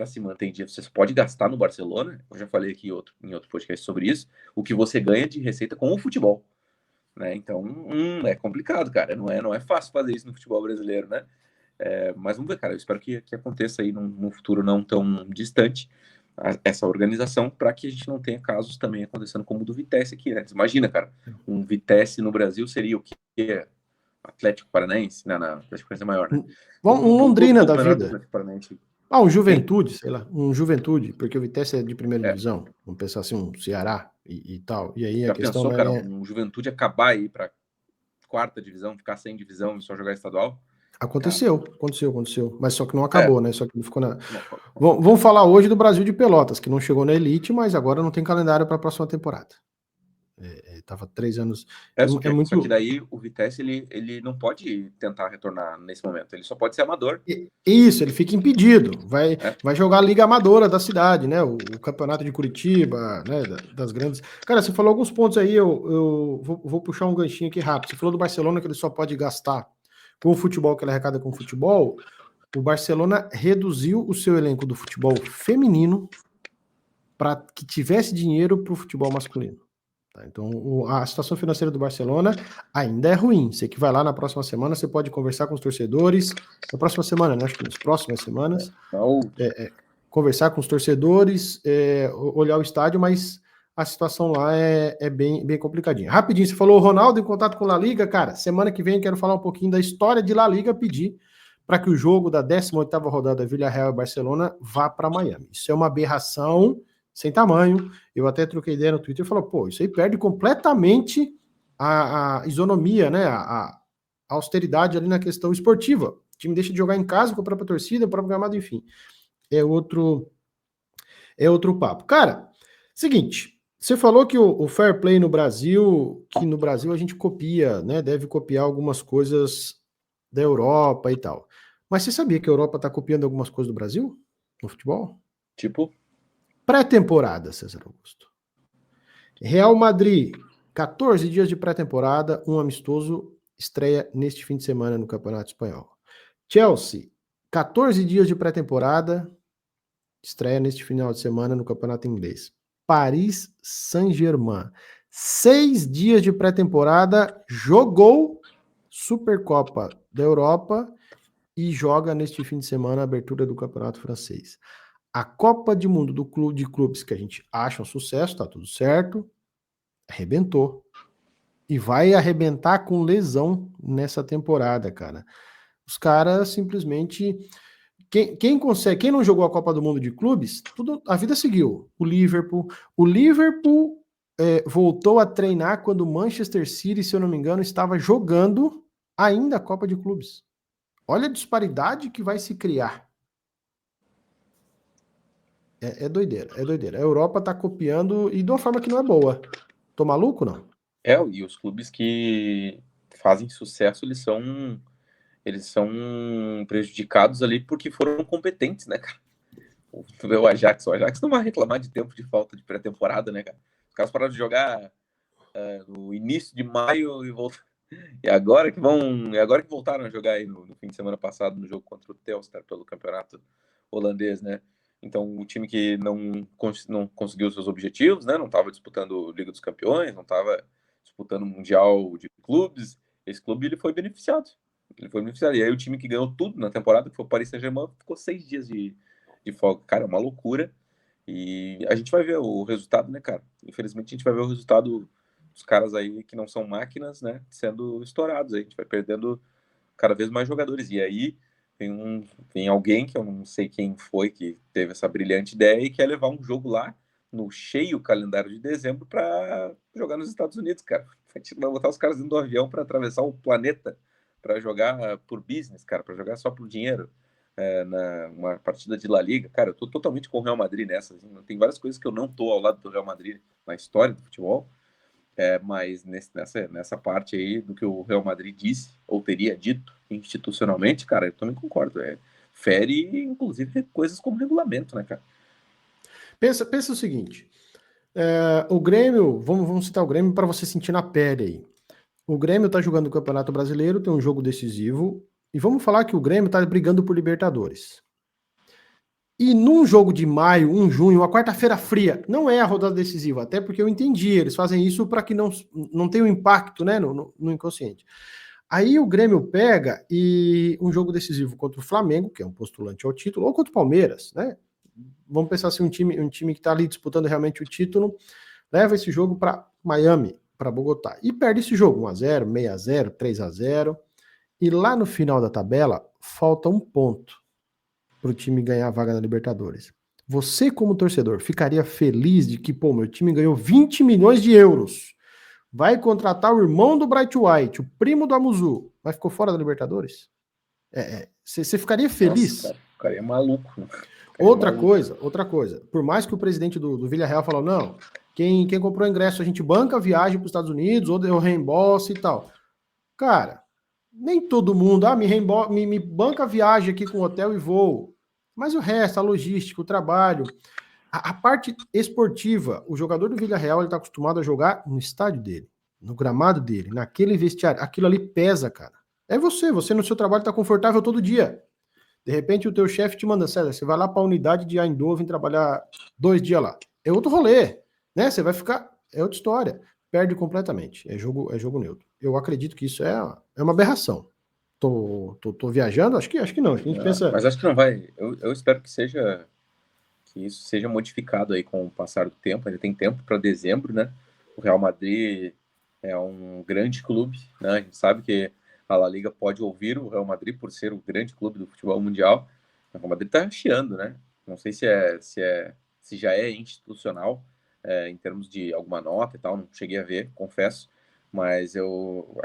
se manter em dia. Você pode gastar no Barcelona, eu já falei aqui em outro podcast sobre isso, o que você ganha de receita com o futebol. Né? Então, é complicado, cara. Não é fácil fazer isso no futebol brasileiro, né? Mas vamos ver, cara. Eu espero que aconteça aí num futuro não tão distante essa organização para que a gente não tenha casos também acontecendo como o do Vitesse aqui, né? Imagina, cara, um Vitesse no Brasil seria o quê? Atlético Paranaense? Não, Atlético Paranaense é maior, né? Um Londrina da vida. Atlético Paranaense. Um Juventude, sei lá, um Juventude, porque o Vitesse é de primeira divisão, vamos pensar assim, um Ceará e tal, e aí Já a questão pensou, cara, um Juventude acabar aí para quarta divisão, ficar sem divisão e só jogar estadual? Aconteceu, mas só que não acabou, né, só que não ficou na... Não. Vamos falar hoje do Brasil de Pelotas, que não chegou na elite, mas agora não tem calendário para a próxima temporada. Tava 3 anos. Só que daí o Vitesse ele não pode tentar retornar nesse momento, ele só pode ser amador. Isso, ele fica impedido. Vai jogar a Liga Amadora da cidade, né? O Campeonato de Curitiba, né? Das grandes. Cara, você falou alguns pontos aí, eu vou puxar um ganchinho aqui rápido. Você falou do Barcelona que ele só pode gastar com o futebol, que ele arrecada com o futebol. O Barcelona reduziu o seu elenco do futebol feminino para que tivesse dinheiro para o futebol masculino. Tá? Então, a situação financeira do Barcelona ainda é ruim. Você que vai lá na próxima semana, você pode conversar com os torcedores. Na próxima semana, né? Acho que nas próximas semanas. Conversar com os torcedores, olhar o estádio, mas a situação lá é bem complicadinha. Rapidinho, você falou o Ronaldo em contato com a La Liga. Cara, semana que vem quero falar um pouquinho da história de La Liga, pedir para que o jogo da 18ª rodada Villarreal e Barcelona vá para Miami. Isso é uma aberração sem tamanho. Eu até troquei ideia no Twitter e falei, pô, isso aí perde completamente a isonomia, né? A austeridade ali na questão esportiva. O time deixa de jogar em casa com a própria torcida, o próprio gramado, enfim. É outro papo. Cara, seguinte, você falou que o fair play no Brasil, que no Brasil a gente copia, né? Deve copiar algumas coisas da Europa e tal. Mas você sabia que a Europa está copiando algumas coisas do Brasil no futebol? Tipo? Pré-temporada, César Augusto. Real Madrid, 14 dias de pré-temporada, um amistoso, estreia neste fim de semana no Campeonato Espanhol. Chelsea, 14 dias de pré-temporada, estreia neste final de semana no Campeonato Inglês. Paris Saint-Germain, 6 dias de pré-temporada, jogou Supercopa da Europa e joga neste fim de semana a abertura do Campeonato Francês. A Copa do Mundo de clubes que a gente acha um sucesso, tá tudo certo, arrebentou. E vai arrebentar com lesão nessa temporada, cara. Os caras simplesmente... Quem não jogou a Copa do Mundo de clubes, a vida seguiu. O Liverpool voltou a treinar quando o Manchester City, se eu não me engano, estava jogando ainda a Copa de Clubes. Olha a disparidade que vai se criar. É doideira, é doideira. A Europa tá copiando e de uma forma que não é boa. Tô maluco, não? E os clubes que fazem sucesso, eles são prejudicados ali porque foram competentes, né, cara? Tu vê o Ajax não vai reclamar de tempo de falta de pré-temporada, né, cara? Os caras pararam de jogar no início de maio e agora que voltaram a jogar aí no fim de semana passado no jogo contra o Telstar pelo campeonato holandês, né? Então o time que não conseguiu seus objetivos, né? Não estava disputando Liga dos Campeões, não estava disputando o Mundial de Clubes. Esse clube ele foi beneficiado. E aí o time que ganhou tudo na temporada, que foi o Paris Saint-Germain, ficou 6 dias de folga. Cara, é uma loucura. E a gente vai ver o resultado, né, cara? Infelizmente a gente vai ver o resultado dos caras aí que não são máquinas, né, sendo estourados. Aí a gente vai perdendo cada vez mais jogadores. E aí tem alguém que eu não sei quem foi que teve essa brilhante ideia e quer levar um jogo lá no cheio calendário de dezembro para jogar nos Estados Unidos, cara. A gente vai botar os caras dentro do avião para atravessar o planeta para jogar por business, cara, para jogar só por dinheiro. Uma partida de La Liga, cara, eu tô totalmente com o Real Madrid nessa. Assim, tem várias coisas que eu não tô ao lado do Real Madrid na história do futebol, mas nessa parte aí do que o Real Madrid disse, ou teria dito institucionalmente, cara, eu também concordo. Fere, inclusive, coisas como regulamento, né, cara? Pensa o seguinte, o Grêmio, vamos citar o Grêmio para você sentir na pele aí. O Grêmio tá jogando o Campeonato Brasileiro, tem um jogo decisivo, e vamos falar que o Grêmio tá brigando por Libertadores. E num jogo de maio, junho, uma quarta-feira fria, não é a rodada decisiva, até porque eu entendi, eles fazem isso para que não tenha um impacto, né, no inconsciente. Aí o Grêmio pega e um jogo decisivo contra o Flamengo, que é um postulante ao título, ou contra o Palmeiras, né? Vamos pensar assim, um time que está ali disputando realmente o título, leva esse jogo para Miami, para Bogotá, e perde esse jogo, 1x0, 6x0, 3x0, e lá no final da tabela, falta um ponto para o time ganhar a vaga na Libertadores. Você, como torcedor, ficaria feliz de que, pô, meu time ganhou 20 milhões de euros, vai contratar o irmão do Bright White, o primo do Amuzu, mas ficou fora da Libertadores? Você ficaria feliz? Nossa, cara, o cara é maluco. Outra coisa, por mais que o presidente do Villarreal falou, não, quem comprou ingresso a gente banca a viagem para os Estados Unidos, ou deu reembolso e tal. Cara, nem todo mundo, me banca a viagem aqui com hotel e voo. Mas o resto, a logística, o trabalho, a parte esportiva, o jogador do Villarreal, ele tá acostumado a jogar no estádio dele, no gramado dele, naquele vestiário. Aquilo ali pesa, cara. É você no seu trabalho tá confortável todo dia. De repente o teu chefe te manda, César, você vai lá para a unidade de Eindhoven trabalhar 2 dias lá. É outro rolê, né? Você vai ficar, é outra história. Perde completamente. É jogo neutro. Eu acredito que isso é uma aberração. Tô viajando? Acho que não. A gente pensa. Mas acho que não vai. Eu espero que isso seja modificado aí com o passar do tempo. Ainda tem tempo para dezembro, né? O Real Madrid é um grande clube, né? A gente sabe que a La Liga pode ouvir o Real Madrid por ser o grande clube do futebol mundial. O Real Madrid está chiando, né? Não sei se já é institucional em termos de alguma nota e tal. Não cheguei a ver, confesso. Mas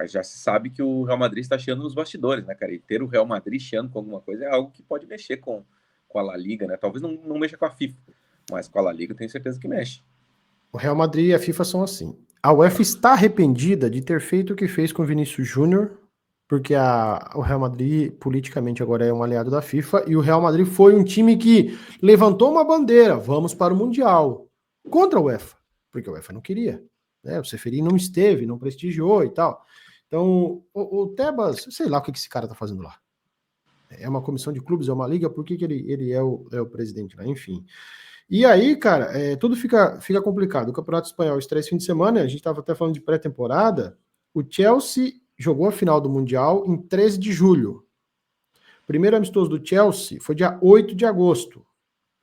já se sabe que o Real Madrid está chiando nos bastidores, né, cara? E ter o Real Madrid chiando com alguma coisa é algo que pode mexer com a La Liga, né? Talvez não mexa com a FIFA, mas com a La Liga eu tenho certeza que mexe. O Real Madrid e a FIFA são assim. A UEFA está arrependida de ter feito o que fez com o Vinícius Júnior, porque o Real Madrid politicamente agora é um aliado da FIFA, e o Real Madrid foi um time que levantou uma bandeira, vamos para o Mundial, contra a UEFA, porque a UEFA não queria. Né? O Ceferin não esteve, não prestigiou e tal. Então, o Tebas, sei lá o que esse cara tá fazendo lá. É uma comissão de clubes, é uma liga, por que ele é o presidente lá? Enfim. E aí, cara, tudo fica complicado. O Campeonato Espanhol estreia esse fim de semana, a gente estava até falando de pré-temporada. O Chelsea jogou a final do Mundial em 13 de julho. O primeiro amistoso do Chelsea foi dia 8 de agosto.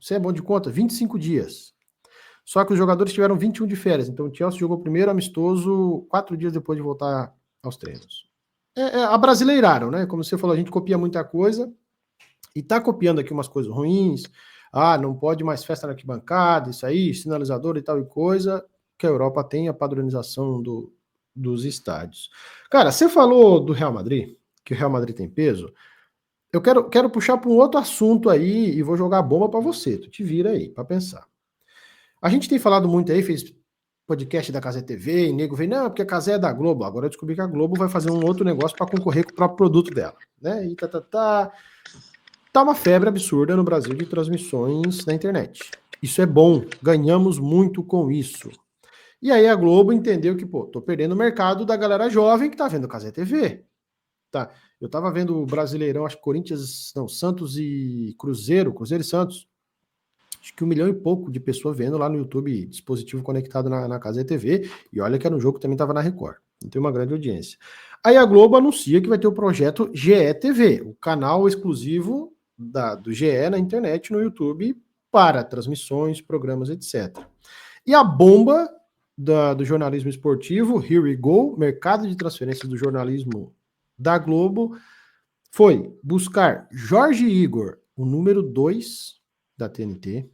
Você é bom de conta? 25 dias. Só que os jogadores tiveram 21 de férias. Então o Chelsea jogou o primeiro amistoso 4 dias depois de voltar aos treinos. Abrasileiraram, né? Como você falou, a gente copia muita coisa e tá copiando aqui umas coisas ruins. Ah, não pode mais festa na arquibancada, isso aí, sinalizador e tal e coisa, que a Europa tem a padronização dos estádios. Cara, você falou do Real Madrid, que o Real Madrid tem peso. Eu quero puxar para um outro assunto aí e vou jogar a bomba para você. Tu te vira aí para pensar. A gente tem falado muito aí, fez podcast da Cazé TV, e nego vem, não, porque a Cazé é da Globo. Agora eu descobri que a Globo vai fazer um outro negócio para concorrer com o próprio produto dela, né? E tá uma febre absurda no Brasil de transmissões na internet. Isso é bom, ganhamos muito com isso. E aí a Globo entendeu que, pô, tô perdendo o mercado da galera jovem que tá vendo Cazé TV. Tá. Eu tava vendo o Brasileirão, acho que Corinthians, não, Santos e Cruzeiro e Santos. Acho que 1 milhão e pouco de pessoas vendo lá no YouTube, dispositivo conectado na Cazé TV. E olha que era um jogo que também tava na Record. Não tem uma grande audiência. Aí a Globo anuncia que vai ter o projeto GE TV, o canal exclusivo do GE na internet, no YouTube, para transmissões, programas, etc. E a bomba do jornalismo esportivo, Here We Go, mercado de transferências do jornalismo da Globo, foi buscar Jorge Igor, o número 2 da TNT,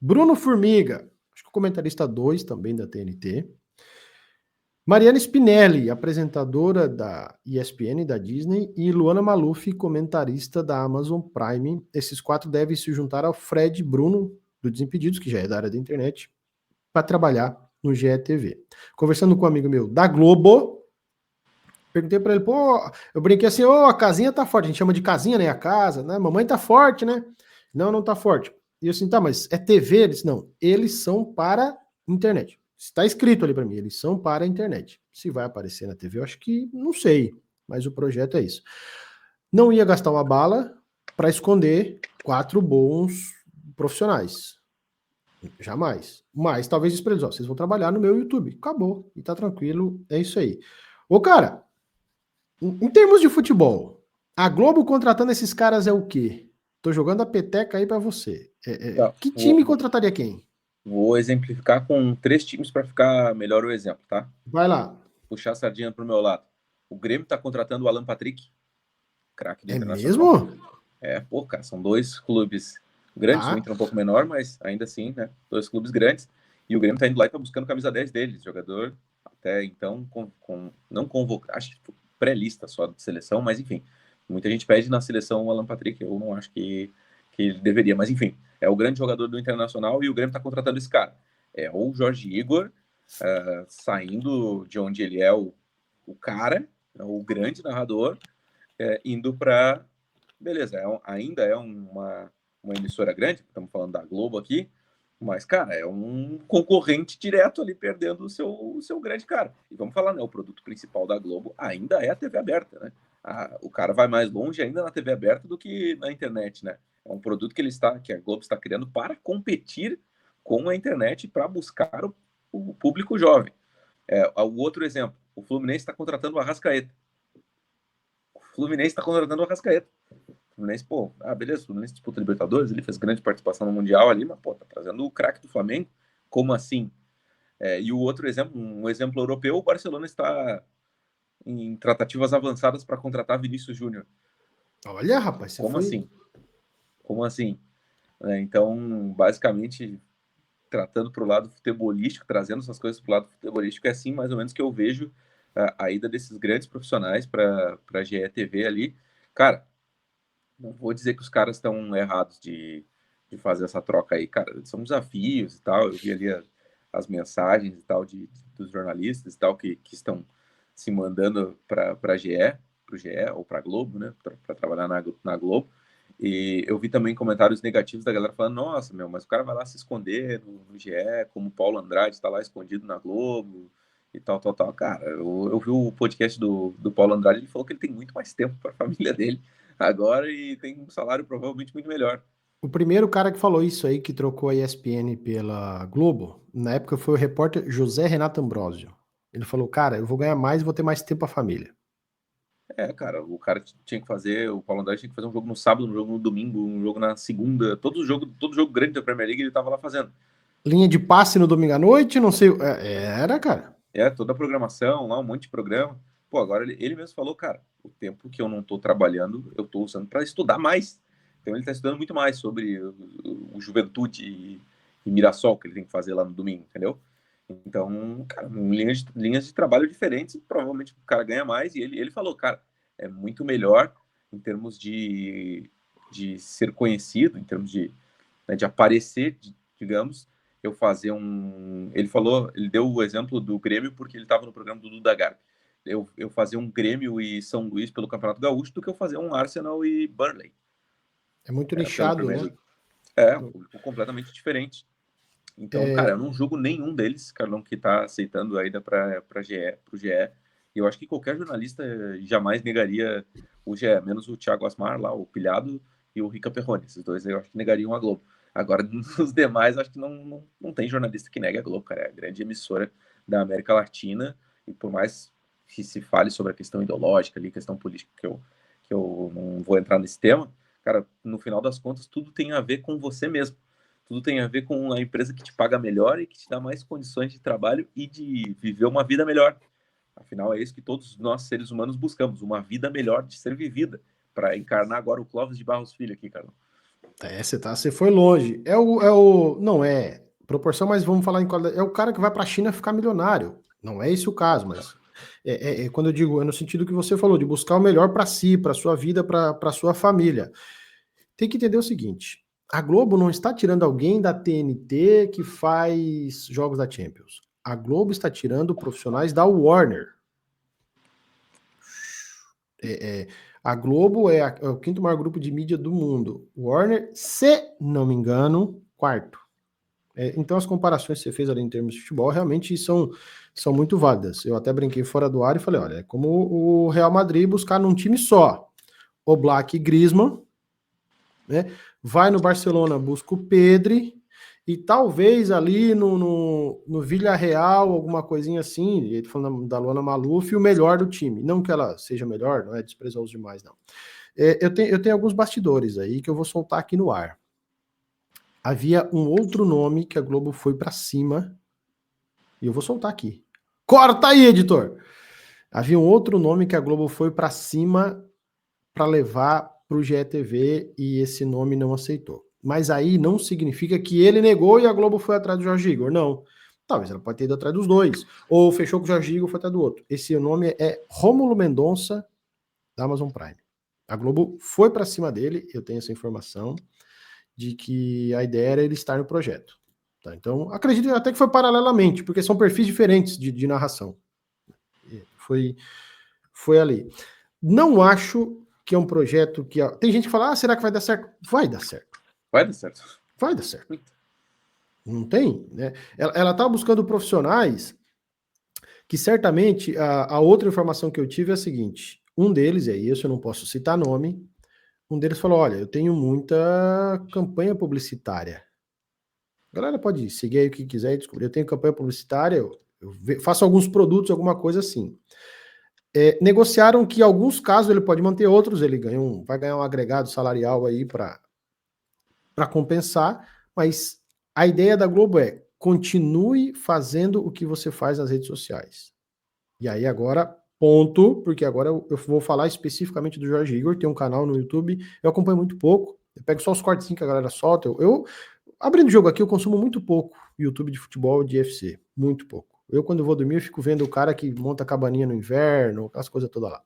Bruno Formiga, acho que o comentarista 2 também da TNT, Mariana Spinelli, apresentadora da ESPN, da Disney, e Luana Maluf, comentarista da Amazon Prime. Esses 4 devem se juntar ao Fred Bruno, do Desimpedidos, que já é da área da internet, para trabalhar no GETV. Conversando com um amigo meu da Globo, perguntei para ele, pô, eu brinquei assim, a casinha tá forte, a gente chama de casinha, né, a casa, né, mamãe tá forte, né? Não tá forte. E eu assim, tá, mas é TV? Ele disse, não, eles são para internet. Está escrito ali para mim, eles são para a internet. Se vai aparecer na TV, eu acho que não sei, mas o projeto é isso. Não ia gastar uma bala para esconder 4 bons profissionais. Jamais. Mas talvez isso para eles, ó, vocês vão trabalhar no meu YouTube. Acabou. E tá tranquilo, é isso aí. Ô, cara, em termos de futebol, a Globo contratando esses caras é o quê? Tô jogando a peteca aí para você. Tá, Que time contrataria quem? Vou exemplificar com 3 times para ficar melhor o exemplo, tá? Vai lá. Puxar a sardinha pro meu lado. O Grêmio tá contratando o Alan Patrick, craque do É Internacional. mesmo? Pô, cara, são 2 clubes grandes, o Tá. Inter um pouco menor, mas ainda assim, né? 2 clubes grandes. E o Grêmio tá indo lá e tá buscando camisa 10 deles. Jogador até então, não convocado, acho que pré-lista só de seleção, mas enfim. Muita gente pede na seleção o Alan Patrick, eu não acho que ele deveria, mas enfim. É o grande jogador do Internacional e o Grêmio tá contratando esse cara. É o Jorge Igor, saindo de onde ele é o cara, o grande narrador, indo para. Beleza, ainda é uma emissora grande, estamos falando da Globo aqui, mas, cara, é um concorrente direto ali perdendo o seu grande cara. E vamos falar, né? O produto principal da Globo ainda é a TV aberta, né? O cara vai mais longe ainda na TV aberta do que na internet, né? É um produto que a Globo está criando para competir com a internet para buscar o público jovem. O outro exemplo, o Fluminense está contratando o Arrascaeta. O Fluminense está contratando o Arrascaeta. O Fluminense, pô, beleza, o Fluminense disputa Libertadores, ele fez grande participação no Mundial ali, mas, pô, tá trazendo o craque do Flamengo. Como assim? E o outro exemplo, um exemplo europeu, o Barcelona está em tratativas avançadas para contratar Vinícius Júnior. Olha, rapaz, você Como foi... assim? Como assim? Então, basicamente, tratando para o lado futebolístico, trazendo essas coisas para o lado futebolístico, é assim mais ou menos que eu vejo a ida desses grandes profissionais para a GETV ali. Cara, não vou dizer que os caras estão errados de fazer essa troca aí, cara. São desafios e tal. Eu vi ali as mensagens e tal dos jornalistas e tal que estão se mandando para a GE, para o GE ou para a Globo, né? Para trabalhar na Globo. E eu vi também comentários negativos da galera falando: nossa, meu, mas o cara vai lá se esconder no GE, como o Paulo Andrade está lá escondido na Globo e tal. Cara, eu vi o podcast do Paulo Andrade, ele falou que ele tem muito mais tempo para a família dele agora e tem um salário provavelmente muito melhor. O primeiro cara que falou isso aí, que trocou a ESPN pela Globo, na época foi o repórter José Renato Ambrosio. Ele falou, cara, eu vou ganhar mais e vou ter mais tempo à família. Cara, o cara tinha que fazer, o Paulo Andrade tinha que fazer um jogo no sábado, um jogo no domingo, um jogo na segunda, todo jogo grande da Premier League ele tava lá fazendo. Linha de passe no domingo à noite, não sei. Era, cara. Toda a programação lá, um monte de programa. Pô, agora ele mesmo falou, cara, o tempo que eu não tô trabalhando, eu tô usando para estudar mais. Então ele tá estudando muito mais sobre o Juventude e Mirassol que ele tem que fazer lá no domingo, entendeu? Então, cara, linhas de trabalho diferentes, provavelmente o cara ganha mais. E ele falou, cara, é muito melhor em termos de ser conhecido, em termos né, de aparecer, digamos, eu fazer um. Ele falou, ele deu o exemplo do Grêmio porque ele estava no programa do Duda Garbi. Eu fazer um Grêmio e São Luís pelo Campeonato Gaúcho do que eu fazer um Arsenal e Burnley. É muito nichado, né? Um público completamente diferente. Então, cara, eu não julgo nenhum deles, Carlão, que está aceitando a ida para o GE. E eu acho que qualquer jornalista jamais negaria o GE, menos o Thiago Asmar lá, o Pilhado e o Rica Perrone. Esses dois eu acho que negariam a Globo. Agora, os demais, acho que não tem jornalista que negue a Globo, cara. É a grande emissora da América Latina. E por mais que se fale sobre a questão ideológica ali, questão política, que eu não vou entrar nesse tema, cara, no final das contas, tudo tem a ver com você mesmo. Tudo tem a ver com a empresa que te paga melhor e que te dá mais condições de trabalho e de viver uma vida melhor. Afinal, é isso que todos nós, seres humanos, buscamos, uma vida melhor de ser vivida. Para encarnar agora o Clóvis de Barros Filho aqui, Carlão. Você foi longe. Não é proporção, mas vamos falar em qualidade. É o cara que vai para a China ficar milionário. Não é esse o caso, mas quando eu digo, é no sentido que você falou, de buscar o melhor para si, para sua vida, para sua família. Tem que entender o seguinte: a Globo não está tirando alguém da TNT que faz jogos da Champions. A Globo está tirando profissionais da Warner. A Globo é o quinto maior grupo de mídia do mundo. Warner, se não me engano, quarto. Então as comparações que você fez ali em termos de futebol realmente são muito válidas. Eu até brinquei fora do ar e falei, olha, é como o Real Madrid buscar num time só Oblak e Griezmann, né? Vai no Barcelona, busca o Pedri, e talvez ali no Villarreal, alguma coisinha assim, ele falando da Luana Maluf, o melhor do time. Não que ela seja melhor, não é desprezar os demais, não. Eu tenho alguns bastidores aí que eu vou soltar aqui no ar. Havia um outro nome que a Globo foi para cima, e eu vou soltar aqui. Corta aí, editor! Havia um outro nome que a Globo foi para cima para levar para o GETV e esse nome não aceitou. Mas aí não significa que ele negou e a Globo foi atrás do Jorge Igor, não. Talvez ela pode ter ido atrás dos dois, ou fechou com o Jorge Igor e foi atrás do outro. Esse nome é Rômulo Mendonça, da Amazon Prime. A Globo foi para cima dele, eu tenho essa informação, de que a ideia era ele estar no projeto. Tá? Então, acredito até que foi paralelamente, porque são perfis diferentes de narração. Foi ali. Não acho que é um projeto que... Tem gente que fala, será que vai dar certo? Vai dar certo. Vai dar certo. Vai dar certo. Não tem, né? Ela estava buscando profissionais que certamente... A outra informação que eu tive é a seguinte, um deles, é isso, eu não posso citar nome, um deles falou, olha, eu tenho muita campanha publicitária. A galera pode seguir aí o que quiser e descobrir. Eu tenho campanha publicitária, eu faço alguns produtos, alguma coisa assim. Negociaram que em alguns casos ele pode manter, outros ele vai ganhar um agregado salarial aí para compensar, mas a ideia da Globo é continue fazendo o que você faz nas redes sociais. E aí agora, ponto, porque agora eu vou falar especificamente do Jorge Igor, tem um canal no YouTube, eu acompanho muito pouco, eu pego só os cortes que a galera solta, eu abrindo o jogo aqui, eu consumo muito pouco YouTube de futebol de UFC, muito pouco. Eu, quando vou dormir, eu fico vendo o cara que monta cabaninha no inverno, as coisas todas lá.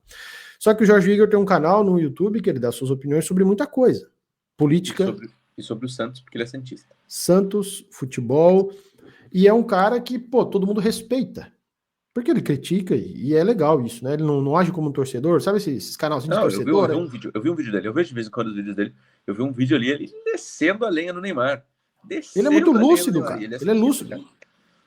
Só que o Jorge Igor tem um canal no YouTube que ele dá suas opiniões sobre muita coisa. Política. E sobre o Santos, porque ele é santista. Santos, futebol. E é um cara que, todo mundo respeita. Porque ele critica e é legal isso, né? Ele não age como um torcedor. Sabe esses canalzinhos de torcedor? Eu vi um vídeo dele. Eu vejo de vez em quando os vídeos dele. Eu vi um vídeo ali, ele descendo a lenha no Neymar. Ele é muito lúcido, cara. Ele é lúcido. Cara.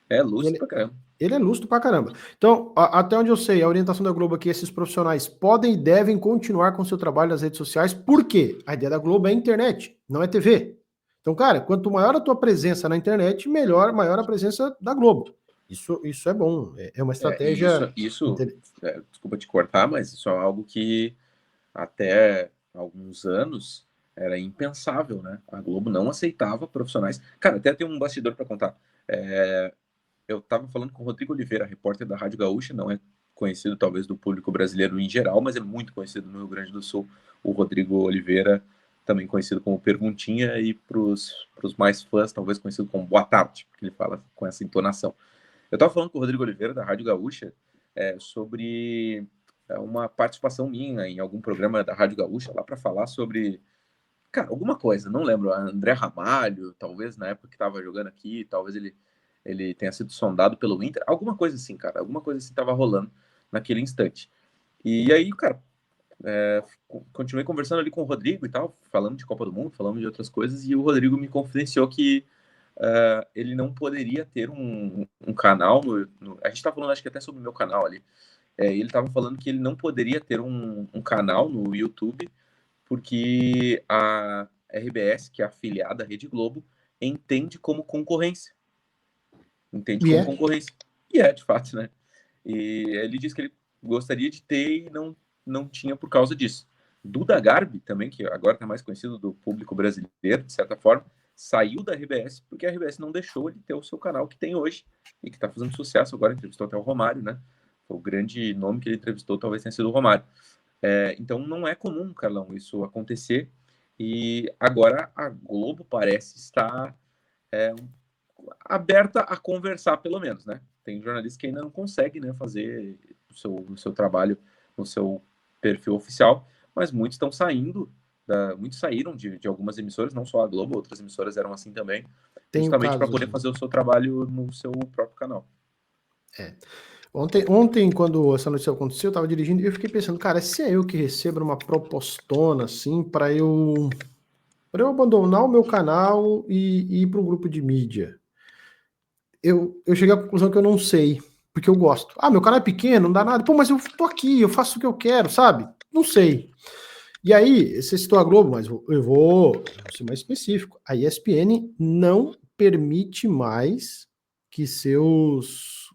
É lúcido pra caramba. Ele é lúcido pra caramba. Então, até onde eu sei, a orientação da Globo aqui, esses profissionais podem e devem continuar com seu trabalho nas redes sociais. Por quê? A ideia da Globo é internet, não é TV. Então, cara, quanto maior a tua presença na internet, maior a presença da Globo. Isso é bom. É uma E estratégia. desculpa te cortar, mas isso é algo que até alguns anos era impensável, né? A Globo não aceitava profissionais. Cara, até tem um bastidor para contar. Eu estava falando com o Rodrigo Oliveira, repórter da Rádio Gaúcha, não é conhecido talvez do público brasileiro em geral, mas é muito conhecido no Rio Grande do Sul. O Rodrigo Oliveira, também conhecido como Perguntinha, e para os mais fãs, talvez conhecido como Boa Tarde, porque ele fala com essa entonação. Eu estava falando com o Rodrigo Oliveira, da Rádio Gaúcha, sobre uma participação minha em algum programa da Rádio Gaúcha, lá para falar sobre, cara, alguma coisa, não lembro, André Ramalho, talvez na época que estava jogando aqui, talvez ele tenha sido sondado pelo Inter, alguma coisa assim, cara, alguma coisa assim estava rolando naquele instante. E aí, cara, continuei conversando ali com o Rodrigo e tal, falando de Copa do Mundo, falando de outras coisas, e o Rodrigo me confidenciou que ele não poderia ter um canal a gente tá falando, acho que até sobre o meu canal ali. Ele estava falando que ele não poderia ter um canal no YouTube porque a RBS, que é afiliada à Rede Globo, entende como concorrência. Entende E como é. concorrência. E é, de fato, né? E ele disse que ele gostaria de ter e não tinha por causa disso. Duda Garbi, também, que agora está mais conhecido do público brasileiro, de certa forma, saiu da RBS porque a RBS não deixou ele ter o seu canal que tem hoje e que está fazendo sucesso agora. Entrevistou até o Romário, né? Foi o grande nome que ele entrevistou, talvez tenha sido o Romário. Então não é comum, Carlão, isso acontecer. E agora a Globo parece estar aberta a conversar, pelo menos, né? Tem jornalistas que ainda não conseguem, né, fazer o seu trabalho no seu perfil oficial, mas muitos estão saindo, muitos saíram de algumas emissoras, não só a Globo, outras emissoras eram assim também, Tem o justamente para caso. poder fazer o seu trabalho no seu próprio canal. Ontem, quando essa notícia aconteceu, eu tava dirigindo e eu fiquei pensando, cara, se é eu que recebo uma propostona assim para eu abandonar o meu canal e ir para um grupo de mídia, eu cheguei à conclusão que eu não sei, porque eu gosto. Ah, meu canal é pequeno, não dá nada. Pô, mas eu tô aqui, eu faço o que eu quero, sabe? Não sei. E aí, você citou a Globo, mas eu vou ser mais específico. A ESPN não permite mais que seus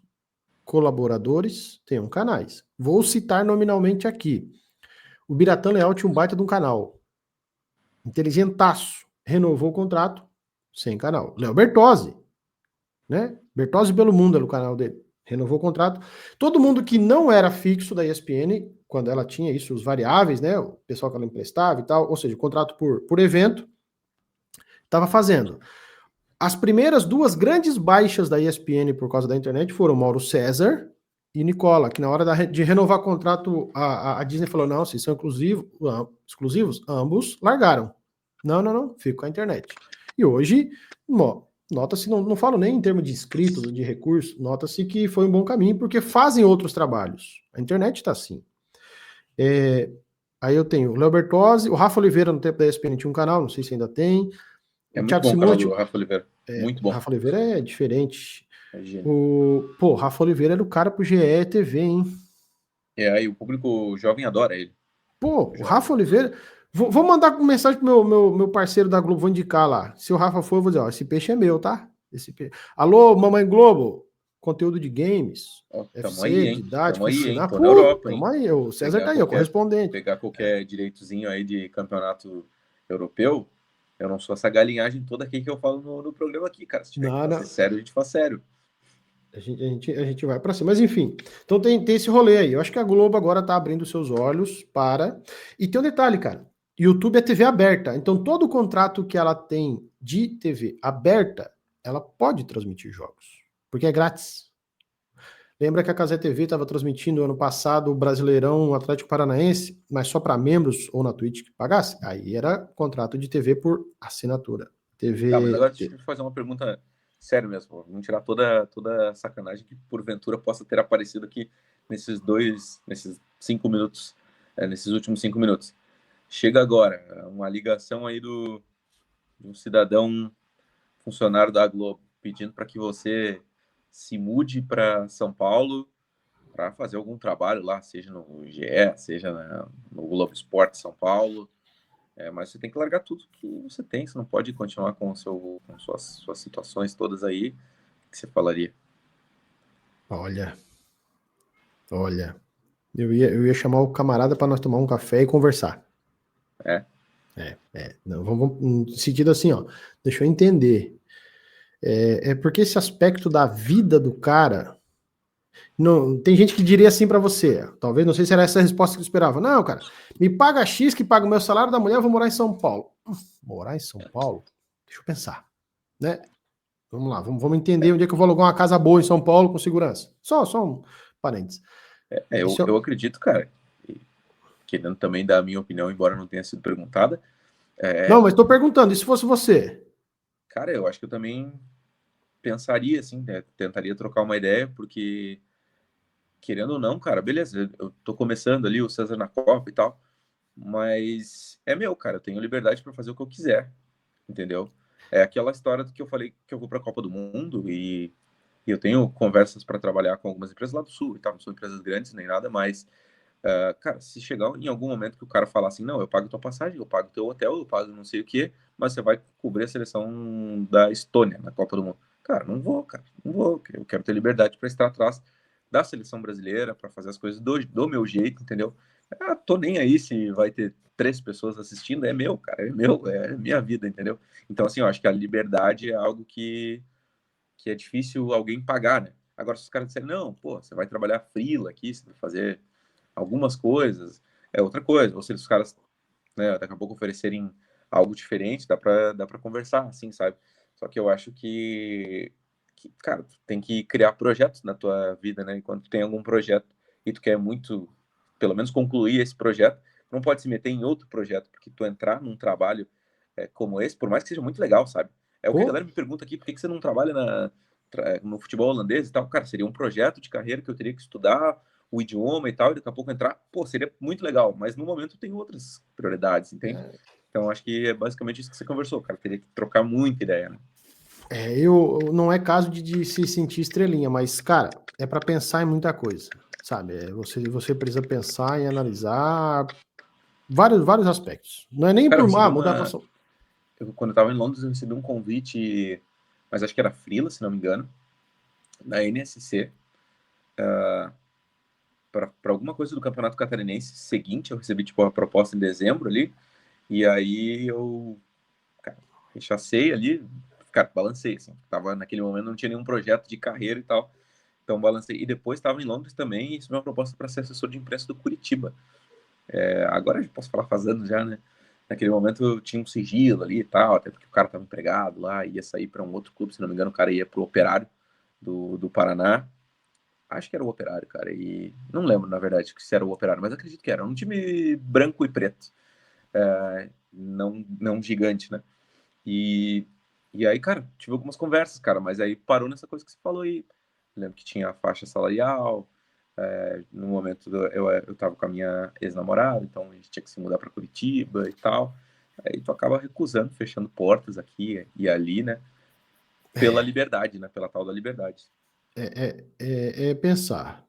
colaboradores tenham canais. Vou citar nominalmente aqui. O Biratã Leal tinha um baita de um canal. Inteligentaço. Renovou o contrato, sem canal. Léo Bertozzi, né? Bertozzi pelo Mundo era o canal dele. Renovou o contrato. Todo mundo que não era fixo da ESPN, quando ela tinha isso, os variáveis, né? O pessoal que ela emprestava e tal, ou seja, o contrato por evento, estava fazendo. As primeiras duas grandes baixas da ESPN por causa da internet foram Mauro César e Nicola, que na hora de renovar contrato, a Disney falou: não, vocês são exclusivos, ambos largaram. Não, fico com a internet. E hoje, nota-se, não falo nem em termos de inscritos ou de recursos, nota-se que foi um bom caminho, porque fazem outros trabalhos. A internet está assim. Aí eu tenho o Léo Bertozzi, o Rafa Oliveira no tempo da ESPN tinha um canal, não sei se ainda tem. É O muito Thiago bom o canal Simões, do Rafa Oliveira. Muito bom. Rafa Oliveira é diferente. É gênio. O Rafa Oliveira era o cara pro GE TV, hein? Aí o público jovem adora ele. Pô, o Rafa Oliveira. Vou mandar uma mensagem pro meu parceiro da Globo, vou indicar lá. Se o Rafa for, eu vou dizer: ó, esse peixe é meu, tá? Alô, Mamãe Globo, conteúdo de games, Tamo FC, aí, hein? didático, Tamo aí, hein? ensinar. Tô na Pô, Europa, tamo hein? aí. O César Pegar tá aí, o qualquer, correspondente. pegar qualquer direitozinho aí de campeonato europeu. Eu não sou essa galinhagem toda aqui que eu falo no programa aqui, cara. Se tiver que Não, fazer não. sério, a gente faz sério. A gente vai para cima. Mas enfim, então tem esse rolê aí. Eu acho que a Globo agora tá abrindo seus olhos para. E tem um detalhe, cara. YouTube é TV aberta. Então todo o contrato que ela tem de TV aberta, ela pode transmitir jogos. Porque é grátis. Lembra que a Casé TV estava transmitindo ano passado o Brasileirão Atlético Paranaense, mas só para membros ou na Twitch que pagasse? Aí era contrato de TV por assinatura. Tá, mas TV. agora deixa eu te fazer uma pergunta sério mesmo. Vamos tirar toda a sacanagem que porventura possa ter aparecido aqui nesses 5 minutos, nesses últimos 5 minutos. Chega agora uma ligação aí de um cidadão funcionário da Globo pedindo para que você se mude para São Paulo para fazer algum trabalho lá, seja no GE, seja no Globo Esporte São Paulo. Mas você tem que largar tudo que você tem, você não pode continuar com suas situações todas aí. O que você falaria? Olha, olha. Eu ia chamar o camarada para nós tomar um café e conversar. É. Não, vamos, no sentido assim, ó. Deixa eu entender. É porque esse aspecto da vida do cara. Não, tem gente que diria assim para você, talvez, não sei se era essa a resposta que eu esperava. Não, cara, me paga X que paga o meu salário da mulher, eu vou morar em São Paulo. Morar em São Paulo? Deixa eu pensar, né? Vamos lá, vamos entender onde é que eu vou alugar uma casa boa em São Paulo com segurança. Só um parênteses. Eu, Isso eu acredito, cara, querendo também dar a minha opinião, embora não tenha sido perguntada, Não, mas estou perguntando, e se fosse você? cara, eu acho que eu também pensaria, assim, né, tentaria trocar uma ideia, porque, querendo ou não, cara, beleza, eu tô começando ali o César na Copa e tal, mas é meu, cara, eu tenho liberdade para fazer o que eu quiser, entendeu? É aquela história do que eu falei que eu vou para a Copa do Mundo e eu tenho conversas para trabalhar com algumas empresas lá do Sul e tal, não são empresas grandes nem nada, mas, cara, se chegar em algum momento que o cara falar assim, não, eu pago tua passagem, eu pago teu hotel, eu pago não sei o quê, mas você vai cobrir a seleção da Estônia na Copa do Mundo. Cara, não vou, cara, não vou. Eu quero ter liberdade para estar atrás da seleção brasileira, para fazer as coisas do meu jeito, entendeu? Tô nem aí se vai ter 3 pessoas assistindo, é meu, cara, é meu, é minha vida, entendeu? Então, assim, eu acho que a liberdade é algo que é difícil alguém pagar, né? Agora, se os caras disserem, não, pô, você vai trabalhar freela aqui, você vai fazer algumas coisas, é outra coisa. Ou se os caras, né, daqui a pouco oferecerem algo diferente, dá pra conversar, assim, sabe? Só que eu acho que, cara, tu tem que criar projetos na tua vida, né? Enquanto tu tem algum projeto e tu quer muito, pelo menos concluir esse projeto, tu não pode se meter em outro projeto, porque tu entrar num trabalho como esse, por mais que seja muito legal, sabe? É o que a Pô, galera me pergunta aqui, por que você não trabalha no futebol holandês e tal? Cara, seria um projeto de carreira que eu teria que estudar o idioma e tal, e daqui a pouco entrar, pô, seria muito legal, mas no momento tem outras prioridades, entende? Então acho que é basicamente isso que você conversou, cara, teria que trocar muita ideia, né? não é caso de se sentir estrelinha, mas, cara, é para pensar em muita coisa, sabe? Você precisa pensar e analisar vários aspectos. Não é nem Cara, eu por recebi mudar para quando eu tava em Londres, eu recebi um convite, mas acho que era freela, se não me engano, da NSC, para alguma coisa do Campeonato Catarinense seguinte, eu recebi, tipo, a proposta em dezembro ali, e aí eu, cara, rechacei ali, cara, balancei, assim, tava naquele momento, não tinha nenhum projeto de carreira e tal, então balancei, e depois estava em Londres também, e recebi uma proposta para ser assessor de imprensa do Curitiba. Agora eu posso falar faz anos já, né? Naquele momento eu tinha um sigilo ali e tal, até porque o cara estava empregado lá, ia sair para um outro clube, se não me engano, o cara ia pro Operário do Paraná. Acho que era o Operário, cara, e não lembro, na verdade, se era o Operário, mas acredito que era. Um time branco e preto, não gigante, né? E, e aí, cara, tive algumas conversas, cara, mas aí parou nessa coisa que você falou aí. Lembro que tinha a faixa salarial, no momento eu tava com a minha ex-namorada, então a gente tinha que se mudar para Curitiba e tal. Aí tu acaba recusando, fechando portas aqui e ali, né? Pela liberdade, né? Pela tal da liberdade. pensar.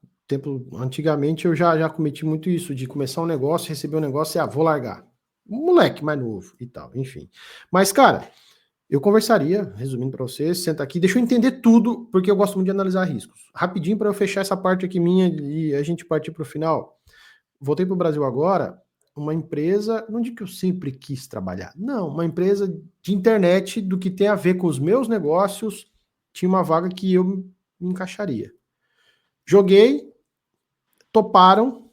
Antigamente eu já cometi muito isso, de começar um negócio, receber um negócio e, vou largar. Um moleque mais novo e tal, enfim. Mas, cara, eu conversaria, resumindo para você, senta aqui, deixa eu entender tudo, porque eu gosto muito de analisar riscos. Rapidinho para eu fechar essa parte aqui minha e a gente partir para o final. Voltei para o Brasil agora, uma empresa, não digo que eu sempre quis trabalhar, não, uma empresa de internet do que tem a ver com os meus negócios, tinha uma vaga que eu me encaixaria. Joguei, toparam,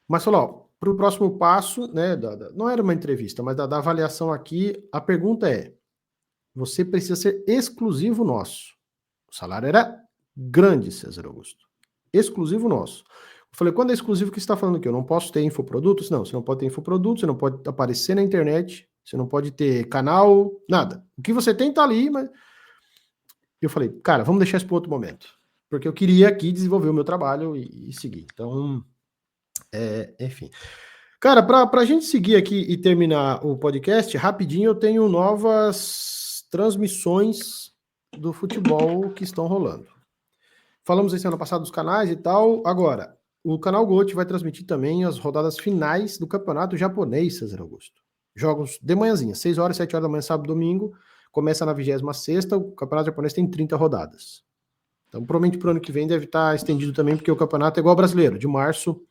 mas falou, para o próximo passo, né, não era uma entrevista, mas da avaliação aqui, a pergunta é, você precisa ser exclusivo nosso. O salário era grande, César Augusto. Exclusivo nosso. Eu falei, quando é exclusivo, o que você está falando aqui? Eu não posso ter infoprodutos? Não, você não pode ter infoprodutos, você não pode aparecer na internet, você não pode ter canal, nada. O que você tem tá ali, mas. Eu falei, cara, vamos deixar isso para outro momento. Porque eu queria aqui desenvolver o meu trabalho e seguir. Então, enfim. Cara, para a gente seguir aqui e terminar o podcast, rapidinho eu tenho novas transmissões do futebol que estão rolando. Falamos esse ano passado dos canais e tal. Agora, o canal GOT vai transmitir também as rodadas finais do campeonato japonês, César Augusto. Jogos de manhãzinha, 6 horas, 7 horas da manhã, sábado, domingo. Começa na 26ª, o campeonato japonês tem 30 rodadas. Então, provavelmente para o ano que vem deve estar estendido também, porque o campeonato é igual ao brasileiro. De março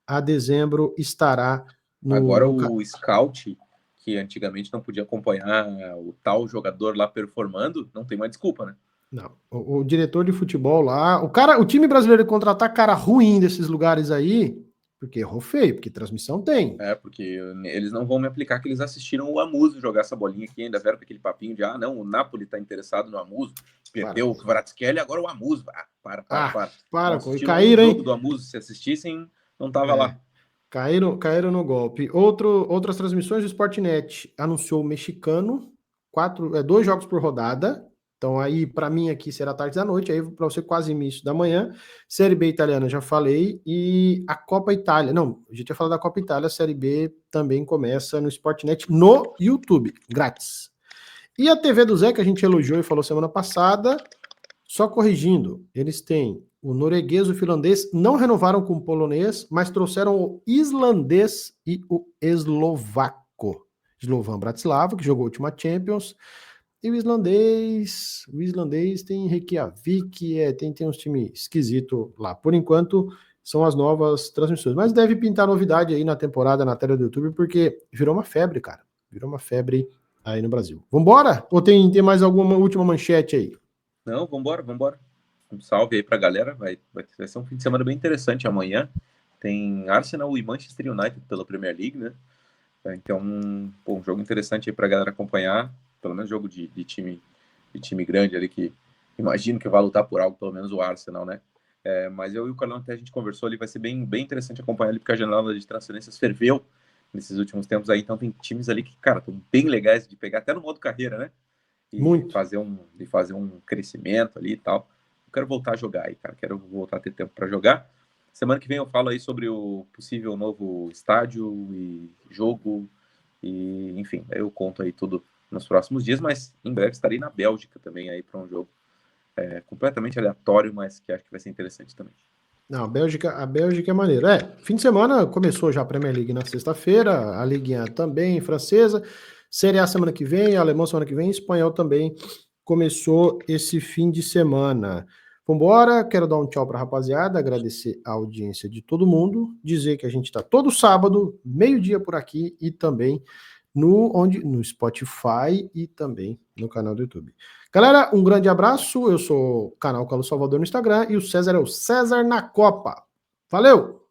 a dezembro estará Agora o scout, que antigamente não podia acompanhar o tal jogador lá performando, não tem mais desculpa, né? Não, o diretor de futebol lá, o time brasileiro contratar cara ruim desses lugares aí, porque errou feio, porque transmissão tem. Porque eles não vão me aplicar que eles assistiram o Amuso jogar essa bolinha aqui, ainda vieram com aquele papinho de, não, o Napoli tá interessado no Amuso, perdeu o Kvaratskhelia, agora o Amuso. Para. Para, E caíram, um hein? jogo do Amuso, se assistissem, não tava lá. Caíram no golpe. Outras transmissões, o Sportnet anunciou o mexicano, 2 jogos por rodada. Então aí, para mim, aqui será tarde da noite, aí para você quase início da manhã. Série B italiana, já falei. E a Copa Itália. Não, a gente ia falar da Copa Itália, a Série B também começa no Sportnet, no YouTube, grátis. E a TV do Zé, que a gente elogiou e falou semana passada, só corrigindo, eles têm o norueguês e o finlandês, não renovaram com o polonês, mas trouxeram o islandês e o eslovaco. Slovan Bratislava, que jogou a última Champions, e o islandês tem Reykjavik, tem uns times esquisitos lá. Por enquanto, são as novas transmissões. Mas deve pintar novidade aí na temporada, na tela do YouTube, porque virou uma febre, cara. Virou uma febre aí no Brasil. Vambora? Ou tem mais alguma última manchete aí? Não, vambora. Um salve aí pra galera. Vai ser um fim de semana bem interessante amanhã. Tem Arsenal e Manchester United pela Premier League, né? Então, um jogo interessante aí pra galera acompanhar. Pelo menos jogo de time grande ali, que imagino que vai lutar por algo, pelo menos o Arsenal, né? Mas eu e o Carlão até a gente conversou ali, vai ser bem interessante acompanhar ali, porque a janela de transferências ferveu nesses últimos tempos aí. Então tem times ali que, cara, estão bem legais de pegar, até no modo carreira, né? Muito. Fazer um crescimento ali e tal. Eu quero voltar a jogar aí, cara. Quero voltar a ter tempo para jogar. Semana que vem eu falo aí sobre o possível novo estádio e jogo. E, enfim, eu conto aí tudo nos próximos dias, mas em breve estarei na Bélgica também aí para um jogo completamente aleatório, mas que acho que vai ser interessante também. Não, a Bélgica é maneiro. Fim de semana começou já a Premier League na sexta-feira, a Ligue 1 também, francesa, Série A semana que vem, alemão semana que vem, espanhol também começou esse fim de semana. Vambora, quero dar um tchau pra rapaziada, agradecer a audiência de todo mundo, dizer que a gente tá todo sábado, meio-dia por aqui e também no Spotify e também no canal do YouTube. Galera, um grande abraço. Eu sou o canal Carlos Salvador no Instagram e o César é o César na Copa. Valeu!